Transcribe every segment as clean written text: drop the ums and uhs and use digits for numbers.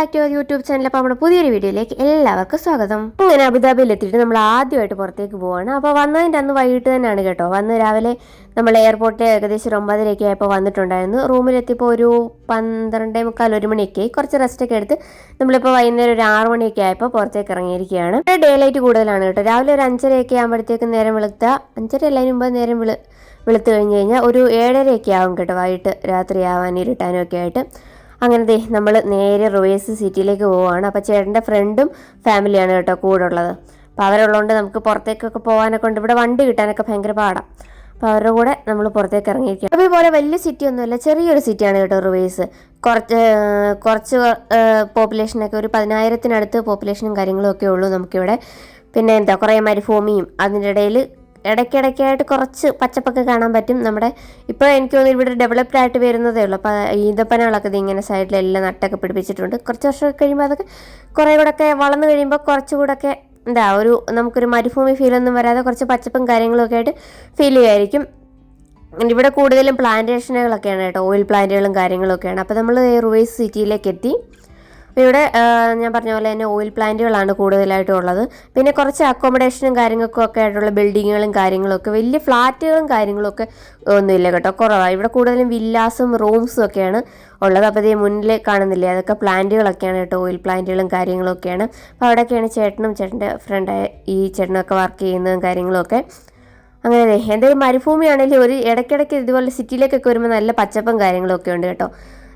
Back to YouTube channel. അപ്പോൾ നമ്മുടെ പുതിയൊരു വീഡിയോയിലേക്ക് എല്ലാവർക്കും സ്വാഗതം. ഇങ്ങനെ അബുദാബിയിൽ എത്തിയിട്ട് നമ്മൾ ആദ്യമായിട്ട് പുറത്തേക്ക് പോവാണ്. അപ്പോൾ വന്നതിൻ്റെ അന്ന് വൈകിട്ട് തന്നെയാണ് കേട്ടോ. വന്ന് രാവിലെ നമ്മൾ എയർപോർട്ടിൽ ഏകദേശം 9:30 ആയപ്പോൾ വന്നിട്ടുണ്ടായിരുന്നു. റൂമിലെത്തിയപ്പോൾ ഒരു 12:45 1 മണിയൊക്കെ ആയി. കുറച്ച് റെസ്റ്റൊക്കെ എടുത്ത് നമ്മളിപ്പോൾ വൈകുന്നേരം ഒരു 6 മണിയൊക്കെ ആയപ്പോൾ പുറത്തേക്ക് ഇറങ്ങിയിരിക്കുകയാണ്. ഡേ ലൈറ്റ് കൂടുതലാണ് കേട്ടോ. രാവിലെ ഒരു 5:30 ആകുമ്പോഴത്തേക്കും നേരം വെളുത്ത 5:30 അല്ല, അതിന് മുമ്പ് നേരം വെളുത്ത് കഴിഞ്ഞ് കഴിഞ്ഞാൽ ഒരു 7:30 ആവും കേട്ടോ. വൈകിട്ട് രാത്രി ആവാനും ഇരുട്ടാനും ഒക്കെ ആയിട്ട്. അങ്ങനെ നമ്മൾ നേരെ റുവേഴ്സ് സിറ്റിയിലേക്ക് പോവുകയാണ്. അപ്പോൾ ചേട്ടൻ്റെ ഫ്രണ്ടും ഫാമിലിയാണ് കേട്ടോ കൂടെ ഉള്ളത്. അപ്പോൾ അവരുള്ളതുകൊണ്ട് നമുക്ക് പുറത്തേക്കൊക്കെ പോകാനൊക്കെ ഉണ്ട്. ഇവിടെ വണ്ടി കിട്ടാനൊക്കെ ഭയങ്കര പാടാണ്. അപ്പോൾ അവരുടെ കൂടെ നമ്മൾ പുറത്തേക്ക് ഇറങ്ങിയിരിക്കുക. അപ്പോൾ ഇതുപോലെ വലിയ സിറ്റി ഒന്നുമല്ല, ചെറിയൊരു സിറ്റിയാണ് കേട്ടോ റുവേഴ്സ്. കുറച്ച് പോപ്പുലേഷനൊക്കെ ഒരു 10,000-ത്തിനടുത്ത് പോപ്പുലേഷനും കാര്യങ്ങളും ഒക്കെ ഉള്ളൂ നമുക്കിവിടെ. പിന്നെ കുറേ മരുഭൂമിയും അതിൻ്റെ ഇടയിൽ ഇടയ്ക്കിടയ്ക്കായിട്ട് കുറച്ച് പച്ചപ്പൊക്കെ കാണാൻ പറ്റും. നമ്മുടെ ഇപ്പോൾ എനിക്ക് തോന്നുന്നു ഇവിടെ ഡെവലപ്ഡ് ആയിട്ട് വരുന്നതേ ഉള്ളൂ. അപ്പോൾ ഈന്തപ്പനകളൊക്കെ ഇങ്ങനെ സൈഡിലെല്ലാം നട്ടൊക്കെ പിടിപ്പിച്ചിട്ടുണ്ട്. കുറച്ച് വർഷമൊക്കെ കഴിയുമ്പോൾ അതൊക്കെ കുറേ കൂടെയൊക്കെ വളർന്നു കഴിയുമ്പോൾ കുറച്ചുകൂടെയൊക്കെ നമുക്കൊരു മരുഭൂമി ഫീലൊന്നും വരാതെ കുറച്ച് പച്ചപ്പും കാര്യങ്ങളൊക്കെ ആയിട്ട് ഫീൽ ചെയ്യുമായിരിക്കും. ഇവിടെ കൂടുതലും പ്ലാന്റേഷനുകളൊക്കെയാണ് കേട്ടോ, ഓയിൽ പ്ലാന്റുകളും കാര്യങ്ങളൊക്കെയാണ്. അപ്പോൾ നമ്മൾ റുവേഴ്സ് സിറ്റിയിലേക്ക് എത്തി. ഇവിടെ ഞാൻ പറഞ്ഞ പോലെ തന്നെ ഓയിൽ പ്ലാന്റുകളാണ് കൂടുതലായിട്ടും ഉള്ളത്. പിന്നെ കുറച്ച് അക്കോമഡേഷനും കാര്യങ്ങൾക്കും ഒക്കെ ആയിട്ടുള്ള ബിൽഡിങ്ങുകളും കാര്യങ്ങളൊക്കെ, വലിയ ഫ്ലാറ്റുകളും കാര്യങ്ങളൊക്കെ ഒന്നുമില്ല കേട്ടോ, കുറവാണ്. ഇവിടെ കൂടുതലും വില്ലാസും റൂംസും ഒക്കെയാണ് ഉള്ളത്. അപ്പോൾ ഇത് മുന്നിൽ കാണുന്നില്ലേ, അതൊക്കെ പ്ലാന്റുകളൊക്കെയാണ് കേട്ടോ, ഓയിൽ പ്ലാന്റുകളും കാര്യങ്ങളൊക്കെയാണ്. അപ്പോൾ അവിടെയൊക്കെയാണ് ചേട്ടനും ചേട്ടൻ്റെ ഫ്രണ്ടായ ഈ ചേട്ടനൊക്കെ വർക്ക് ചെയ്യുന്നതും കാര്യങ്ങളൊക്കെ. അങ്ങനെ എന്തെങ്കിലും മരുഭൂമിയാണെങ്കിലും ഒരു ഇടയ്ക്കിടയ്ക്ക് ഇതുപോലെ സിറ്റിയിലേക്കൊക്കെ വരുമ്പോൾ നല്ല പച്ചപ്പും കാര്യങ്ങളൊക്കെ ഉണ്ട് കേട്ടോ.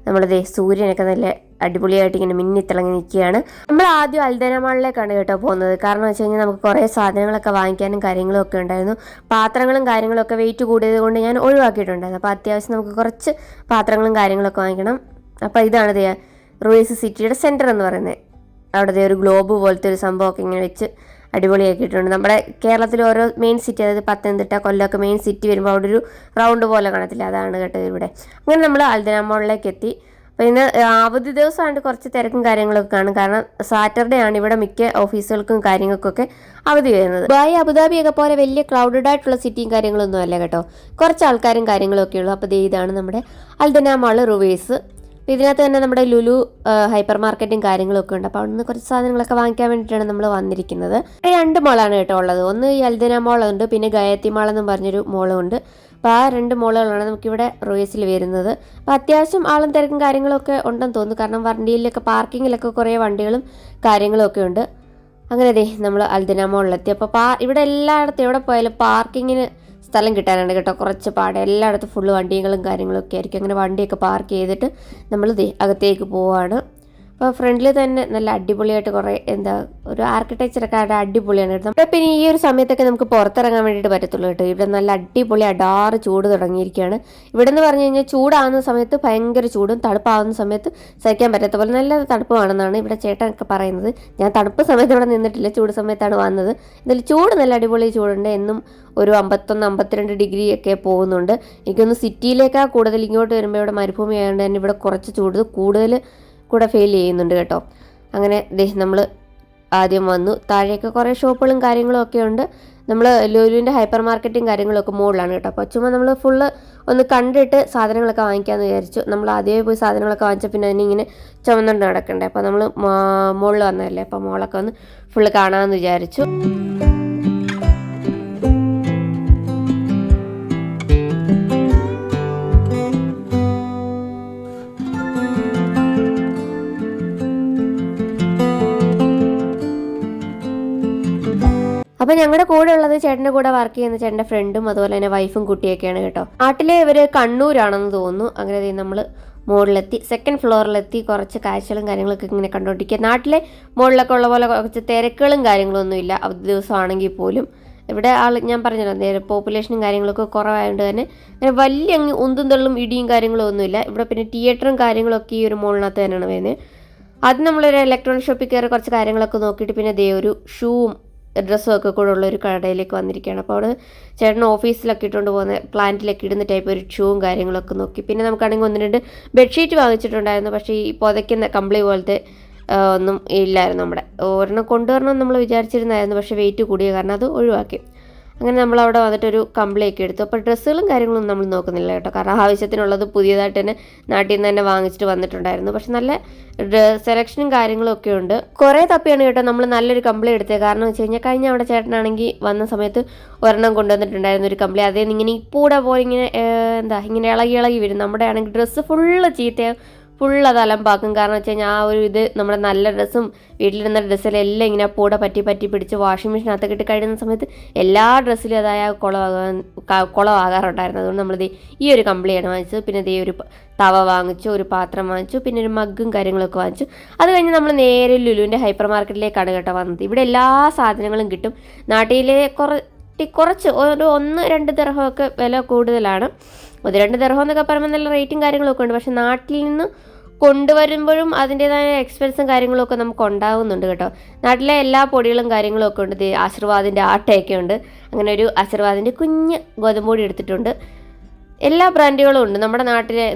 നമ്മളിതേ സൂര്യനൊക്കെ നല്ല അടിപൊളിയായിട്ട് ഇങ്ങനെ മിന്നിത്തിളങ്ങി നിൽക്കുകയാണ്. നമ്മൾ ആദ്യം അൽദന മാളിലേക്കാണ് കേട്ടോ പോകുന്നത്. കാരണം വെച്ച് കഴിഞ്ഞാൽ നമുക്ക് കുറേ സാധനങ്ങളൊക്കെ വാങ്ങിക്കാനും കാര്യങ്ങളും ഒക്കെ ഉണ്ടായിരുന്നു. പാത്രങ്ങളും കാര്യങ്ങളൊക്കെ വെയിറ്റ് കൂടിയത് കൊണ്ട് ഞാൻ ഒഴിവാക്കിയിട്ടുണ്ടായിരുന്നു. അപ്പോൾ അത്യാവശ്യം നമുക്ക് കുറച്ച് പാത്രങ്ങളും കാര്യങ്ങളൊക്കെ വാങ്ങിക്കണം. അപ്പോൾ ഇതാണ് റുവേഴ്സ് സിറ്റിയുടെ സെൻറ്റർ എന്ന് പറയുന്നത്. അവിടെ ഒരു ഗ്ലോബ് പോലത്തെ ഒരു സംഭവമൊക്കെ ഇങ്ങനെ വെച്ച് അടിപൊളിയാക്കിയിട്ടുണ്ട്. നമ്മുടെ കേരളത്തിൽ ഓരോ മെയിൻ സിറ്റി, അതായത് പത്തനംതിട്ട, കൊല്ലമൊക്കെ മെയിൻ സിറ്റി വരുമ്പോൾ അവിടെ ഒരു റൗണ്ട് പോലെ കാണത്തില്ല, അതാണ് കേട്ടോ ഇവിടെ. അങ്ങനെ നമ്മൾ അൽദന മാളിലേക്ക് എത്തി. അപ്പോൾ ഇന്ന് അവധി ദിവസമായിട്ട് കുറച്ച് തിരക്കും കാര്യങ്ങളൊക്കെ കാണും. കാരണം സാറ്റർഡേ ആണ് ഇവിടെ മിക്ക ഓഫീസുകൾക്കും കാര്യങ്ങൾക്കൊക്കെ അവധി വരുന്നത്. ദുബായ് അബുദാബിയൊക്കെ പോലെ വലിയ ക്രൗഡഡ് ആയിട്ടുള്ള സിറ്റിയും കാര്യങ്ങളൊന്നും അല്ല കേട്ടോ, കുറച്ച് ആൾക്കാരും കാര്യങ്ങളൊക്കെ ഉള്ളൂ. അപ്പോൾ ഇതാണ് നമ്മുടെ അൽദന മാൾ റുവേഴ്സ്. അപ്പോൾ ഇതിനകത്ത് തന്നെ നമ്മുടെ ലുലു ഹൈപ്പർ മാർക്കറ്റും കാര്യങ്ങളൊക്കെ ഉണ്ട്. അപ്പോൾ അവിടെ നിന്ന് കുറച്ച് സാധനങ്ങളൊക്കെ വാങ്ങിക്കാൻ വേണ്ടിയിട്ടാണ് നമ്മൾ വന്നിരിക്കുന്നത്. 2 മോളാണ് കേട്ടോ ഉള്ളത്. ഒന്ന് ഈ അൽദന മോളുണ്ട്, പിന്നെ ഗായത്രി മാൾ എന്നും പറഞ്ഞൊരു മോളും ഉണ്ട്. അപ്പോൾ ആ 2 മോളുകളാണ് നമുക്കിവിടെ റുവേഴ്സിൽ വരുന്നത്. അപ്പോൾ അത്യാവശ്യം ആളും തിരക്കും കാര്യങ്ങളൊക്കെ ഉണ്ടെന്ന് തോന്നുന്നു. കാരണം വണ്ടിയിലൊക്കെ പാർക്കിങ്ങിലൊക്കെ കുറേ വണ്ടികളും കാര്യങ്ങളൊക്കെ ഉണ്ട്. അങ്ങനെ നമ്മൾ അൽദന മോളിലെത്തി. അപ്പോൾ ഇവിടെ എല്ലായിടത്തും എവിടെ പോയാലും പാർക്കിങ്ങിന് സ്ഥലം കിട്ടാനുണ്ട് കേട്ടോ, കുറച്ച് പാട്. എല്ലായിടത്തും ഫുള്ള് വണ്ടികളും കാര്യങ്ങളൊക്കെ ആയിരിക്കും. അങ്ങനെ വണ്ടിയൊക്കെ പാർക്ക് ചെയ്തിട്ട് നമ്മൾ അകത്തേക്ക് പോവാണ്. അപ്പോൾ ഫ്രണ്ടിൽ തന്നെ നല്ല അടിപൊളിയായിട്ട് കുറേ ഒരു ആർക്കിടെക്ചറൊക്കെ അടിപൊളിയാണ് കേട്ടോ. അപ്പോൾ പിന്നെ ഈ ഒരു സമയത്തൊക്കെ നമുക്ക് പുറത്തിറങ്ങാൻ വേണ്ടിയിട്ട് പറ്റത്തുള്ളൂ കേട്ടോ. ഇവിടെ നല്ല അടിപൊളി അടാറ് ചൂട് തുടങ്ങിയിരിക്കുകയാണ്. ഇവിടെ എന്ന് പറഞ്ഞു കഴിഞ്ഞാൽ ചൂടാകുന്ന സമയത്ത് ഭയങ്കര ചൂടും, തണുപ്പാവുന്ന സമയത്ത് സഹിക്കാൻ പറ്റാത്ത പോലെ നല്ല തണുപ്പുമാണെന്നാണ് ഇവിടെ ചേട്ടനൊക്കെ പറയുന്നത്. ഞാൻ തണുപ്പ് സമയത്ത് ഇവിടെ നിന്നിട്ടില്ല, ചൂട് സമയത്താണ് വന്നത്. എന്നാലും ചൂട് നല്ല അടിപൊളി ചൂടുണ്ട്. എന്നും ഒരു 51-52 ഡിഗ്രി ഒക്കെ പോകുന്നുണ്ട്. എനിക്കൊന്ന് സിറ്റിയിലേക്കാണ് കൂടുതൽ. ഇങ്ങോട്ട് വരുമ്പോൾ ഇവിടെ മരുഭൂമി ആയതുകൊണ്ട് തന്നെ ഇവിടെ കുറച്ച് ചൂട് കൂടുതൽ കൂടെ ഫീൽ ചെയ്യുന്നുണ്ട് കേട്ടോ. അങ്ങനെ നമ്മൾ ആദ്യം വന്നു. താഴെയൊക്കെ കുറേ ഷോപ്പുകളും കാര്യങ്ങളും ഒക്കെ ഉണ്ട്. നമ്മൾ ലുലുവിൻ്റെ ഹൈപ്പർ മാർക്കറ്റും കാര്യങ്ങളൊക്കെ മുകളിലാണ് കേട്ടോ. അപ്പോൾ ചുമ്മാ നമ്മൾ ഫുള്ള് ഒന്ന് കണ്ടിട്ട് സാധനങ്ങളൊക്കെ വാങ്ങിക്കാമെന്ന് വിചാരിച്ചു. നമ്മൾ ആദ്യമേ പോയി സാധനങ്ങളൊക്കെ വാങ്ങിച്ച പിന്നെ അതിനിങ്ങനെ ചുമന്നുകൊണ്ട് നടക്കണ്ടേ. അപ്പോൾ നമ്മൾ മുകളിൽ വന്നതല്ലേ, അപ്പോൾ മോളൊക്കെ ഒന്ന് ഫുള്ള് കാണാമെന്ന് വിചാരിച്ചു. അപ്പോൾ ഞങ്ങളുടെ കൂടെ ഉള്ളത് ചേട്ടൻ്റെ കൂടെ വർക്ക് ചെയ്യുന്ന ചേട്ടൻ്റെ ഫ്രണ്ടും അതുപോലെ തന്നെ വൈഫും കുട്ടിയൊക്കെയാണ് കേട്ടോ. നാട്ടിലെ ഇവർ കണ്ണൂരാണെന്ന് തോന്നുന്നു. അങ്ങനെ നമ്മൾ മുകളിലെത്തി, 2nd ഫ്ലോറിലെത്തി. കുറച്ച് കാഴ്ചകളും കാര്യങ്ങളൊക്കെ ഇങ്ങനെ കണ്ടുകൊണ്ടിരിക്കുക. നാട്ടിലെ മുകളിലൊക്കെ ഉള്ള പോലെ കുറച്ച് തിരക്കുകളും കാര്യങ്ങളൊന്നും ഇല്ല, അവധി ദിവസമാണെങ്കിൽ പോലും. ഇവിടെ ഞാൻ പറഞ്ഞല്ലോ, പോപ്പുലേഷനും കാര്യങ്ങളൊക്കെ കുറവായതുകൊണ്ട് തന്നെ അങ്ങനെ വലിയ ഉന്തും തള്ളും ഇടിയും കാര്യങ്ങളും ഒന്നുമില്ല. ഇവിടെ പിന്നെ തിയേറ്ററും കാര്യങ്ങളൊക്കെ ഈ ഒരു മുകളിനകത്ത് തന്നെയാണ് വരുന്നത്. ആദ്യം നമ്മളൊരു ഇലക്ട്രോണിക് ഷോപ്പിൽ കയറി കുറച്ച് കാര്യങ്ങളൊക്കെ നോക്കിയിട്ട് പിന്നെ ഒരു ഷൂവും ഡ്രസ്സും ഒക്കെ കൂടെ ഉള്ളൊരു കടയിലേക്ക് വന്നിരിക്കുകയാണ്. അപ്പോൾ അവിടെ ചേട്ടൻ ഓഫീസിലൊക്കെ ഇട്ടുകൊണ്ട് പോകുന്ന പ്ലാന്റിലൊക്കെ ഇടുന്ന ടൈപ്പ് ഒരു ഷൂവും കാര്യങ്ങളൊക്കെ നോക്കി. പിന്നെ നമുക്കാണെങ്കിൽ 1-2 ബെഡ്ഷീറ്റ് വാങ്ങിച്ചിട്ടുണ്ടായിരുന്നു. പക്ഷേ ഈ പുതയ്ക്കുന്ന കമ്പിളി പോലത്തെ ഒന്നും ഇല്ലായിരുന്നു. നമ്മുടെ ഒരെണ്ണം കൊണ്ടുവരണം നമ്മൾ വിചാരിച്ചിരുന്നായിരുന്നു, പക്ഷേ വെയിറ്റ് കൂടിയ കാരണം അത് ഒഴിവാക്കി. അങ്ങനെ നമ്മളവിടെ വന്നിട്ടൊരു കമ്പിളിയൊക്കെ എടുത്തു. അപ്പോൾ ഡ്രസ്സുകളും കാര്യങ്ങളൊന്നും നമ്മൾ നോക്കുന്നില്ല കേട്ടോ, കാരണം ആവശ്യത്തിനുള്ളത് പുതിയതായിട്ട് തന്നെ നാട്ടിൽ നിന്ന് തന്നെ വാങ്ങിച്ചിട്ട് വന്നിട്ടുണ്ടായിരുന്നു. പക്ഷെ നല്ല സെലക്ഷനും കാര്യങ്ങളും ഒക്കെ ഉണ്ട്. കുറേ തപ്പിയാണ് കേട്ടോ നമ്മൾ നല്ലൊരു കമ്പിളി എടുത്തത്. കാരണം വെച്ച് കഴിഞ്ഞാൽ കഴിഞ്ഞ അവിടെ ചേട്ടനാണെങ്കിൽ വന്ന സമയത്ത് ഒരെണ്ണം കൊണ്ടുവന്നിട്ടുണ്ടായിരുന്നു ഒരു കമ്പിളി. അതേ ഇങ്ങനെ ഇപ്പൂടെ പോലെ ഇങ്ങനെ ഇങ്ങനെ ഇളകി ഇളകി വരും. നമ്മുടെ ആണെങ്കിൽ ഡ്രസ്സ് ഫുള്ള് ചീത്തയാവും, ഫുൾ അത് അലമ്പാക്കും. കാരണം വെച്ച് കഴിഞ്ഞാൽ ആ ഒരു ഇത് നമ്മുടെ നല്ല ഡ്രസ്സും വീട്ടിലിരുന്ന ഡ്രസ്സിലെല്ലാം ഇങ്ങനെ പൂടെ പറ്റി പിടിച്ച് വാഷിംഗ് മെഷീനകത്തൊക്കെ ഇട്ട് കഴിയുന്ന സമയത്ത് എല്ലാ ഡ്രസ്സിലും അതായ കുളമാകാറുണ്ടായിരുന്നു. അതുകൊണ്ട് നമ്മളിത് ഈ ഒരു കമ്പിളിയാണ് വാങ്ങിച്ചത്. പിന്നെ ഇതേ ഒരു തവ വാങ്ങിച്ചു, ഒരു പാത്രം വാങ്ങിച്ചു, പിന്നെ ഒരു മഗ്ഗും കാര്യങ്ങളൊക്കെ വാങ്ങിച്ചു. അത് കഴിഞ്ഞ് നമ്മൾ നേരെ ലുലുവിൻ്റെ ഹൈപ്പർ മാർക്കറ്റിലേക്കാണ് കേട്ടോ വന്നത്. ഇവിടെ എല്ലാ സാധനങ്ങളും കിട്ടും. നാട്ടിലെ കുറച്ച് ഒരു 1-2 ദിർഹമൊക്കെ വില കൂടുതലാണ്. 1-2 ദിർഹം എന്നൊക്കെ പറയുമ്പോൾ നല്ല റേറ്റും കാര്യങ്ങളൊക്കെ ഉണ്ട്. പക്ഷെ നാട്ടിൽ നിന്ന് കൊണ്ടുവരുമ്പോഴും അതിൻ്റേതായ എക്സ്പെൻസും കാര്യങ്ങളും ഒക്കെ നമുക്ക് ഉണ്ടാകുന്നുണ്ട് കേട്ടോ. നാട്ടിലെ എല്ലാ പൊടികളും കാര്യങ്ങളും ഒക്കെ ഉണ്ട്. ആശീർവാദിൻ്റെ ആട്ടയൊക്കെ ഉണ്ട്. അങ്ങനെ ഒരു ആശീർവാദിൻ്റെ കുഞ്ഞ് ഗോതമ്പൊടി എടുത്തിട്ടുണ്ട്. എല്ലാ ബ്രാൻഡുകളും ഉണ്ട്. നമ്മുടെ നാട്ടിലെ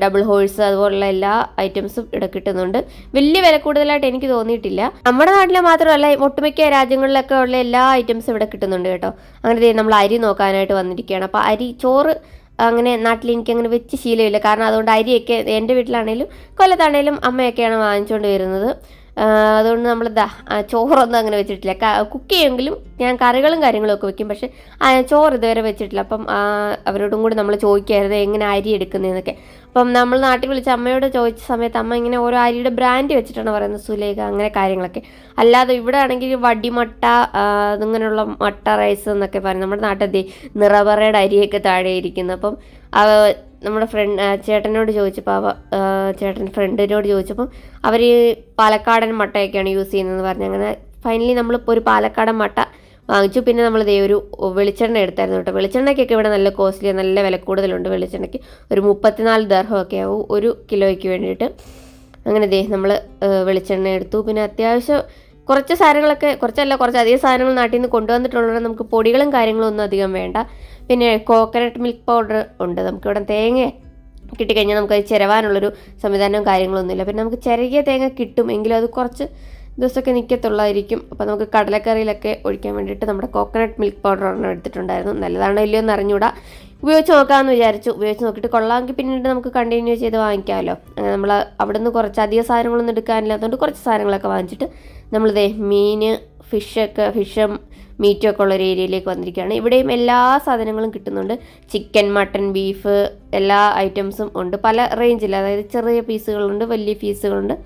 ഡബിൾ ഹോഴ്സ് അതുപോലുള്ള എല്ലാ ഐറ്റംസും ഇവിടെ കിട്ടുന്നുണ്ട്. വലിയ വില കൂടുതലായിട്ട് എനിക്ക് തോന്നിയിട്ടില്ല. നമ്മുടെ നാട്ടിലെ മാത്രമല്ല ഒട്ടുമിക്ക രാജ്യങ്ങളിലൊക്കെ ഉള്ള എല്ലാ ഐറ്റംസും ഇവിടെ കിട്ടുന്നുണ്ട് കേട്ടോ. അങ്ങനെ നമ്മൾ അരി നോക്കാനായിട്ട് വന്നിരിക്കുകയാണ്. അപ്പോൾ ചോറ് അങ്ങനെ നാട്ടിൽ എനിക്ക് അങ്ങനെ വെച്ച് ശീലമില്ല. കാരണം അതുകൊണ്ട് അരിയൊക്കെ എൻ്റെ വീട്ടിലാണേലും കൊല്ലത്താണേലും അമ്മയൊക്കെയാണ് വാങ്ങിച്ചുകൊണ്ട് വരുന്നത്. അതുകൊണ്ട് നമ്മൾ ചോറൊന്നും അങ്ങനെ വെച്ചിട്ടില്ല. കുക്ക് ചെയ്യുമെങ്കിലും ഞാൻ കറികളും കാര്യങ്ങളൊക്കെ വെക്കും. പക്ഷെ ചോറ് ഇതുവരെ വെച്ചിട്ടില്ല. അപ്പം അവരോടും കൂടി നമ്മൾ ചോദിക്കായിരുന്നു എങ്ങനെ അരി എടുക്കുന്നതെന്നൊക്കെ. അപ്പം നമ്മൾ നാട്ടിൽ വിളിച്ച് അമ്മയോട് ചോദിച്ച സമയത്ത് അമ്മ ഇങ്ങനെ ഓരോ അരിയുടെ ബ്രാൻഡ് വെച്ചിട്ടാണ് പറയുന്നത്, സുലേഖ അങ്ങനെ കാര്യങ്ങളൊക്കെ. അല്ലാതെ ഇവിടെ ആണെങ്കിൽ വടിമട്ട അങ്ങനെയുള്ള മട്ട റൈസ് എന്നൊക്കെ പറയും. നമ്മുടെ നാട്ടിൽ നിറവറയുടെ അരിയൊക്കെ താഴെ ഇരിക്കുന്നു. അപ്പം നമ്മുടെ ചേട്ടനോട് ചോദിച്ചപ്പോൾ ചേട്ടൻ്റെ ഫ്രണ്ടിനോട് ചോദിച്ചപ്പം അവർ പാലക്കാടൻ മട്ടയൊക്കെയാണ് യൂസ് ചെയ്യുന്നതെന്ന് പറഞ്ഞു. അങ്ങനെ ഫൈനലി നമ്മളിപ്പോൾ ഒരു പാലക്കാടൻ മട്ട വാങ്ങിച്ചു. പിന്നെ നമ്മൾ ഒരു വെളിച്ചെണ്ണ എടുത്തായിരുന്നു കേട്ടോ. വെളിച്ചെണ്ണയ്ക്കൊക്കെ ഇവിടെ നല്ല കോസ്റ്റ്ലി, നല്ല വില കൂടുതലുണ്ട് വെളിച്ചെണ്ണയ്ക്ക്. ഒരു 34 ദിർഹമൊക്കെ ആവും 1 കിലോയ്ക്ക് വേണ്ടിയിട്ട്. അങ്ങനെ നമ്മൾ വെളിച്ചെണ്ണ എടുത്തു. പിന്നെ അത്യാവശ്യം കുറച്ച് സാധനങ്ങളൊക്കെ, കുറച്ചധികം സാധനങ്ങൾ നാട്ടിൽ നിന്ന് കൊണ്ടുവന്നിട്ടുള്ളത്. നമുക്ക് പൊടികളും കാര്യങ്ങളും ഒന്നും അധികം വേണ്ട. പിന്നെ കോക്കനട്ട് മിൽക്ക് പൗഡർ ഉണ്ട്. നമുക്കിവിടെ തേങ്ങ കിട്ടിക്കഴിഞ്ഞാൽ നമുക്കത് ചിരവാനുള്ളൊരു സംവിധാനവും കാര്യങ്ങളൊന്നുമില്ല. പിന്നെ നമുക്ക് ചിരകിയ തേങ്ങ കിട്ടും, എങ്കിലും അത് കുറച്ച് ദിവസമൊക്കെ നിൽക്കത്തുള്ളായിരിക്കും. അപ്പോൾ നമുക്ക് കടലക്കറിയിലൊക്കെ ഒഴിക്കാൻ വേണ്ടിയിട്ട് നമ്മുടെ കോക്കനട്ട് മിൽക്ക് പൗഡർ ഒരെണ്ണം എടുത്തിട്ടുണ്ടായിരുന്നു. നല്ലതാണോ ഇല്ലയോ എന്ന് അറിഞ്ഞുകൂടാ. ഉപയോഗിച്ച് നോക്കാമെന്ന് വിചാരിച്ചു. ഉപയോഗിച്ച് നോക്കിയിട്ട് കൊള്ളാമെങ്കിൽ പിന്നീട് നമുക്ക് കണ്ടിന്യൂ ചെയ്ത് വാങ്ങിക്കാമല്ലോ. അങ്ങനെ നമ്മൾ അവിടെ നിന്ന് കുറച്ച് അധികം സാധനങ്ങളൊന്നും എടുക്കാനില്ലാത്തതുകൊണ്ട് കുറച്ച് സാധനങ്ങളൊക്കെ വാങ്ങിച്ചിട്ട് നമ്മളിതേ മീൻ, ഫിഷും മീറ്റും ഒക്കെ ഉള്ളൊരു ഏരിയയിലേക്ക് വന്നിരിക്കുകയാണ്. ഇവിടെയും എല്ലാ സാധനങ്ങളും കിട്ടുന്നുണ്ട്. ചിക്കൻ, മട്ടൺ, ബീഫ് എല്ലാ ഐറ്റംസും ഉണ്ട്. പല റേഞ്ചിൽ, അതായത് ചെറിയ പീസുകളുണ്ട്, വലിയ പീസുകളുണ്ട്,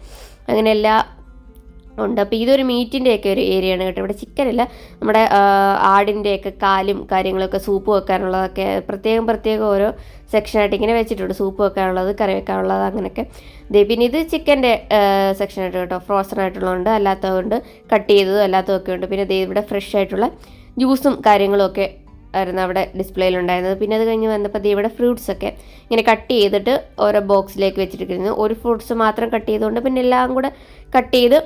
അങ്ങനെ എല്ലാ ഉണ്ട്. അപ്പോൾ ഇതൊരു മീറ്റിൻ്റെയൊക്കെ ഒരു ഏരിയയാണ് കേട്ടോ. ഇവിടെ ചിക്കനല്ല, നമ്മുടെ ആടിൻ്റെയൊക്കെ കാലും കാര്യങ്ങളൊക്കെ സൂപ്പ് വെക്കാനുള്ളതൊക്കെ പ്രത്യേകം ഓരോ സെക്ഷനായിട്ട് ഇങ്ങനെ വെച്ചിട്ടുണ്ട്. സൂപ്പ് വെക്കാനുള്ളത്, കറി വെക്കാനുള്ളത്, അങ്ങനെയൊക്കെ. പിന്നെ ഇത് ചിക്കൻ്റെ സെക്ഷനായിട്ട് കേട്ടോ. ഫ്രോസൺ ആയിട്ടുള്ളതുണ്ട്, അല്ലാത്തതുകൊണ്ട് കട്ട് ചെയ്തതും അല്ലാത്തതൊക്കെ ഉണ്ട്. പിന്നെ ഇവിടെ ഫ്രഷ് ആയിട്ടുള്ള ജ്യൂസും കാര്യങ്ങളും ഒക്കെ ആയിരുന്നു അവിടെ ഡിസ്പ്ലേയിലുണ്ടായിരുന്നത്. പിന്നെ അത് കഴിഞ്ഞ് വന്നപ്പോൾ ഇവിടെ ഫ്രൂട്ട്സൊക്കെ ഇങ്ങനെ കട്ട് ചെയ്തിട്ട് ഓരോ ബോക്സിലേക്ക് വെച്ചിട്ടിരിക്കുന്നു. ഒരു ഫ്രൂട്ട്സ് മാത്രം കട്ട് ചെയ്തുകൊണ്ട് പിന്നെ എല്ലാം കൂടെ കട്ട് ചെയ്ത്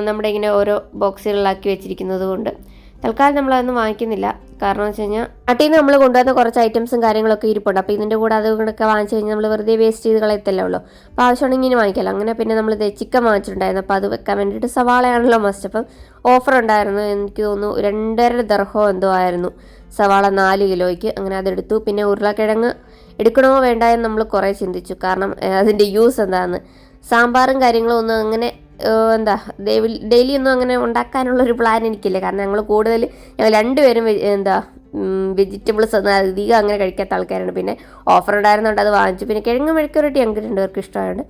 നമ്മുടെ ഇങ്ങനെ ഓരോ ബോക്സുകളിലാക്കി വെച്ചിരിക്കുന്നത് കൊണ്ട് തൽക്കാലം നമ്മളതൊന്നും വാങ്ങിക്കുന്നില്ല. കാരണം എന്ന് വെച്ച് കഴിഞ്ഞാൽ നാട്ടിൽ നിന്ന് നമ്മൾ കൊണ്ടുവന്ന കുറച്ച് ഐറ്റംസും കാര്യങ്ങളൊക്കെ ഇരിപ്പുണ്ട്. അപ്പോൾ ഇതിൻ്റെ കൂടെ അതുകൊണ്ടൊക്കെ വാങ്ങിച്ച് കഴിഞ്ഞാൽ നമ്മൾ വെറുതെ വേസ്റ്റ് ചെയ്ത് കളയത്തല്ലേ ഉള്ളൂ. അപ്പോൾ ആവശ്യമാണെങ്കിൽ ഇങ്ങനെ വാങ്ങിക്കാമല്ലോ. അങ്ങനെ പിന്നെ നമ്മൾ ചിക്കൻ വാങ്ങിച്ചിട്ടുണ്ടായിരുന്നു. അപ്പോൾ അത് വെക്കാൻ വേണ്ടിയിട്ട് സവാളയാണല്ലോ മസ്റ്റ്. അപ്പം ഓഫർ ഉണ്ടായിരുന്നു, എനിക്ക് തോന്നുന്നു 2.5 ദിർഹം എന്തോ ആയിരുന്നു സവാള 4 കിലോയ്ക്ക്. അങ്ങനെ അതെടുത്തു. പിന്നെ ഉരുളക്കിഴങ്ങ് എടുക്കണമോ വേണ്ട എന്ന് നമ്മൾ കുറേ ചിന്തിച്ചു. കാരണം അതിൻ്റെ യൂസ് എന്താണെന്ന്. സാമ്പാറും കാര്യങ്ങളും ഒന്നും അങ്ങനെ ഡെയിലി ഒന്നും അങ്ങനെ ഉണ്ടാക്കാനുള്ളൊരു പ്ലാൻ എനിക്കില്ല. കാരണം ഞങ്ങൾ രണ്ടുപേരും വെജിറ്റബിൾസ് ഒന്നും അധികം അങ്ങനെ കഴിക്കാത്ത ആൾക്കാരാണ്. പിന്നെ ഓഫർ ഉണ്ടായിരുന്നുണ്ട്, അത് വാങ്ങിച്ചു. പിന്നെ കിഴങ്ങ് മെഴുക്കുവരട്ടി ഞങ്ങൾക്ക് 2 പേർക്ക് ഇഷ്ടമായത്